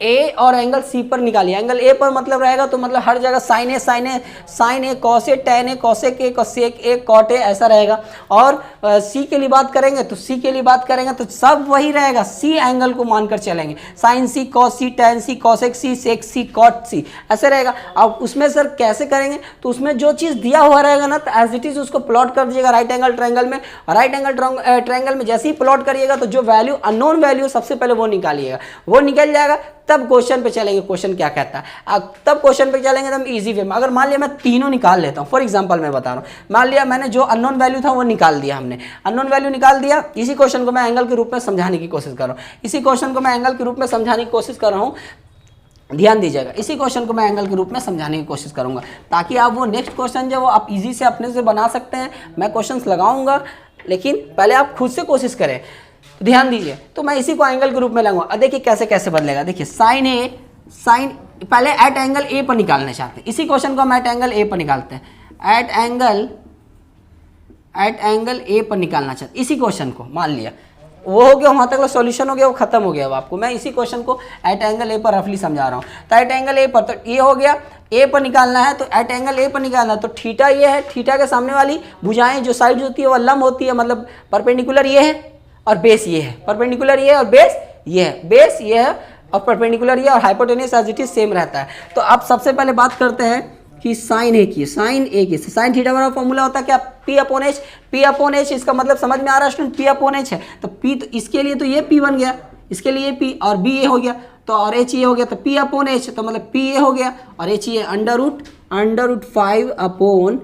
ए और एंगल सी पर निकालिए। एंगल ए पर मतलब रहेगा तो मतलब हर जगह sine A cos A tan A cosec A cosec A cot A ऐसा रहेगा। और सी के लिए बात करेंगे तो सी के लिए बात करेंगे तो सब वही रहेगा, सी एंगल को मानकर चलेंगे, साइन सी कॉस सी टैन सी कॉसेक सी सेक सी कॉट सी ऐसे रहेगा। अब उसमें सर कैसे करेंगे, तो उसमें जो चीज़ दिया हुआ रहेगा ना तो एज इट इज उसको प्लॉट कर दीजिएगा राइट एंगल ट्रायंगल में, और राइट एंगल ट्रायंगल में जैसे ही प्लॉट करिएगा तो जो वैल्यू अननोन वैल्यू सबसे पहले वो निकालिएगा, वो निकल जाएगा तब क्वेश्चन पे चलेंगे, क्वेश्चन क्या कहता है तब क्वेश्चन पे चलेंगे तो हम इजी वे में। अगर मान लिया मैं तीनों निकाल लेता हूँ, फॉर एग्जांपल मैं बता रहा हूँ, मान लिया मैंने जो अननोन वैल्यू था वो निकाल दिया, हमने अननोन वैल्यू निकाल दिया, इसी क्वेश्चन को मैं एंगल के रूप में समझाने की कोशिश कर रहा हूँ, इसी क्वेश्चन को मैं एंगल के रूप में समझाने की कोशिश कर रहा हूँ, ध्यान दीजिएगा, इसी क्वेश्चन को मैं एंगल के रूप में समझाने की कोशिश करूंगा ताकि आप वो नेक्स्ट क्वेश्चन जो वो आप इजी से अपने से बना सकते हैं। मैं क्वेश्चंस लगाऊंगा लेकिन पहले आप खुद से कोशिश करें, तो ध्यान दीजिए। तो मैं इसी को एंगल के रूप में लाऊंगा। अब देखिए कैसे कैसे बदलेगा, देखिए साइन पहले एट एंगल ए पर निकालना चाहते हैं, इसी क्वेश्चन को हम एट एंगल ए पर निकालते हैं, एट एंगल ए पर निकालना चाहते हैं इसी क्वेश्चन को, मान लिया वो हो गया, वहाँ तक का सॉल्यूशन हो गया, वो खत्म हो गया। अब आपको मैं इसी क्वेश्चन को एट एंगल ए पर रफली समझा रहा हूँ। तो एट एंगल ए पर तो ये हो गया, ए पर निकालना है तो एट एंगल ए पर निकालना है, तो थीटा ये है, थीटा के सामने वाली भुजाएं जो साइड होती है वो लंब होती है, मतलब परपेंडिकुलर ये है और बेस ये है, परपेंडिकुलर ये है और बेस ये है, बेस ये है और परपेंडिकुलर ये और hypotenuse as it is same रहता है। तो अब सबसे पहले बात करते हैं कि साइन ए की, साइन थीटा वाला फॉर्मूला होता है क्या, P अपॉन एच, इसका मतलब समझ में आ रहा है स्टूडेंट, P अपॉन एच है तो P, तो इसके लिए तो ये P बन गया, इसके लिए P और B ये हो गया, तो और H ये हो गया, तो P अपॉन एच तो मतलब P ये हो गया और H ये अंडर रूट 5 अपॉन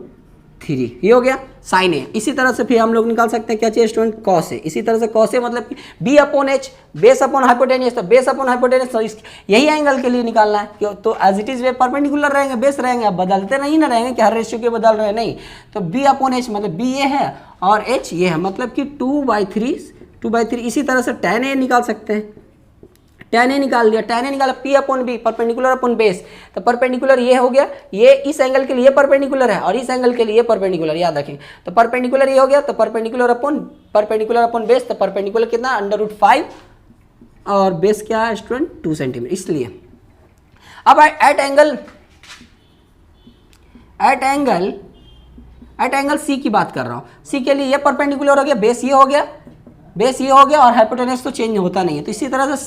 3 ये हो गया साइन ए। इसी तरह से फिर हम लोग निकाल सकते हैं क्या चाहिए स्टूडेंट, कॉस ए। इसी तरह से कॉस ए मतलब कि B upon H, base upon hypotenuse, तो बेस अपॉन हाइपोटेनियस, तो यही एंगल के लिए निकालना है क्यों, तो एज इट इज वे परपेंडिकुलर रहेंगे, बेस रहेंगे, अब बदलते नहीं ना रहेंगे कि हर रेशियो के बदल रहे नहीं। तो बी अपॉन एच मतलब बी ये है और एच ये है, मतलब कि 2/3। इसी तरह से tan ए निकाल सकते हैं, tan ए निकाल दिया, tan ए निकाला, P upon B perpendicular upon base, तो परपेंडिकुलर ये हो गया, ये इस एंगल के लिए परपेंडिकुलर है और इस एंगल के लिए परपेंडिकुलर, याद रखें। तो परपेंडिकुलर ये हो गया, तो परपेंडिकुलर अपॉन बेस, तो परपेंडिकुलर कितना अंडर रूट 5 और बेस क्या है स्टूडेंट 2 सेंटीमीटर। इसलिए अब एट एंगल सी की बात कर रहा हूँ, सी के लिए ये परपेंडिकुलर हो गया, बेस ये हो गया और हाइपोटेन्यूस तो चेंज होता नहीं है। तो इसी तरह से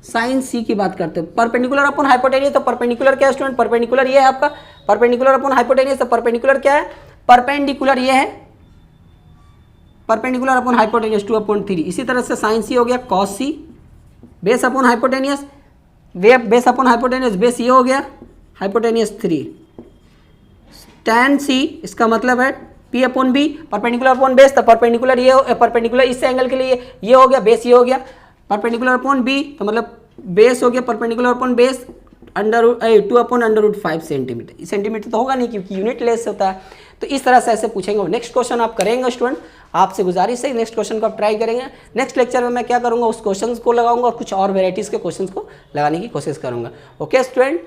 साइन सी की बात करते हैं, परपेंडिकुलर अपॉन हाइपोटेन्यूस, तो परपेंडिकुलर क्या है स्टूडेंट, परपेंडिकुलर ये है आपका, परपेंडिकुलर अपॉन हाइपोटेन्यूस, तो परपेंडिकुलर क्या है, परपेंडिकुलर ये है, परपेंडिकुलर अपॉन हाइपोटेन्यूस 2/3। इसी तरह से साइन सी हो गया कॉस सी, बेस अपॉन हाइपोटेन्यूस, बेस ये हो गया हाइपोटेन्यूस 3, tan सी इसका मतलब है P upon B, perpendicular upon base, तो परपेंडिकुलर ये परपेंडिकुलर इस एंगल के लिए ये हो गया, बेस ये हो गया, परपेंडिकुलर अपॉन बी तो मतलब बेस हो गया, परपेंडिकुलर अपॉन बेस 2/5 सेंटीमीटर तो होगा नहीं क्योंकि यूनिट लेस होता है। तो इस तरह से ऐसे पूछेंगे। नेक्स्ट क्वेश्चन आप करेंगे स्टूडेंट, आपसे गुजारिश है नेक्स्ट क्वेश्चन को आप ट्राई करेंगे। नेक्स्ट लेक्चर में मैं क्या करूँगा, उस क्वेश्चन को लगाऊंगा और कुछ और वेराइटीज़ के क्वेश्चन को लगाने की कोशिश करूँगा। Okay student.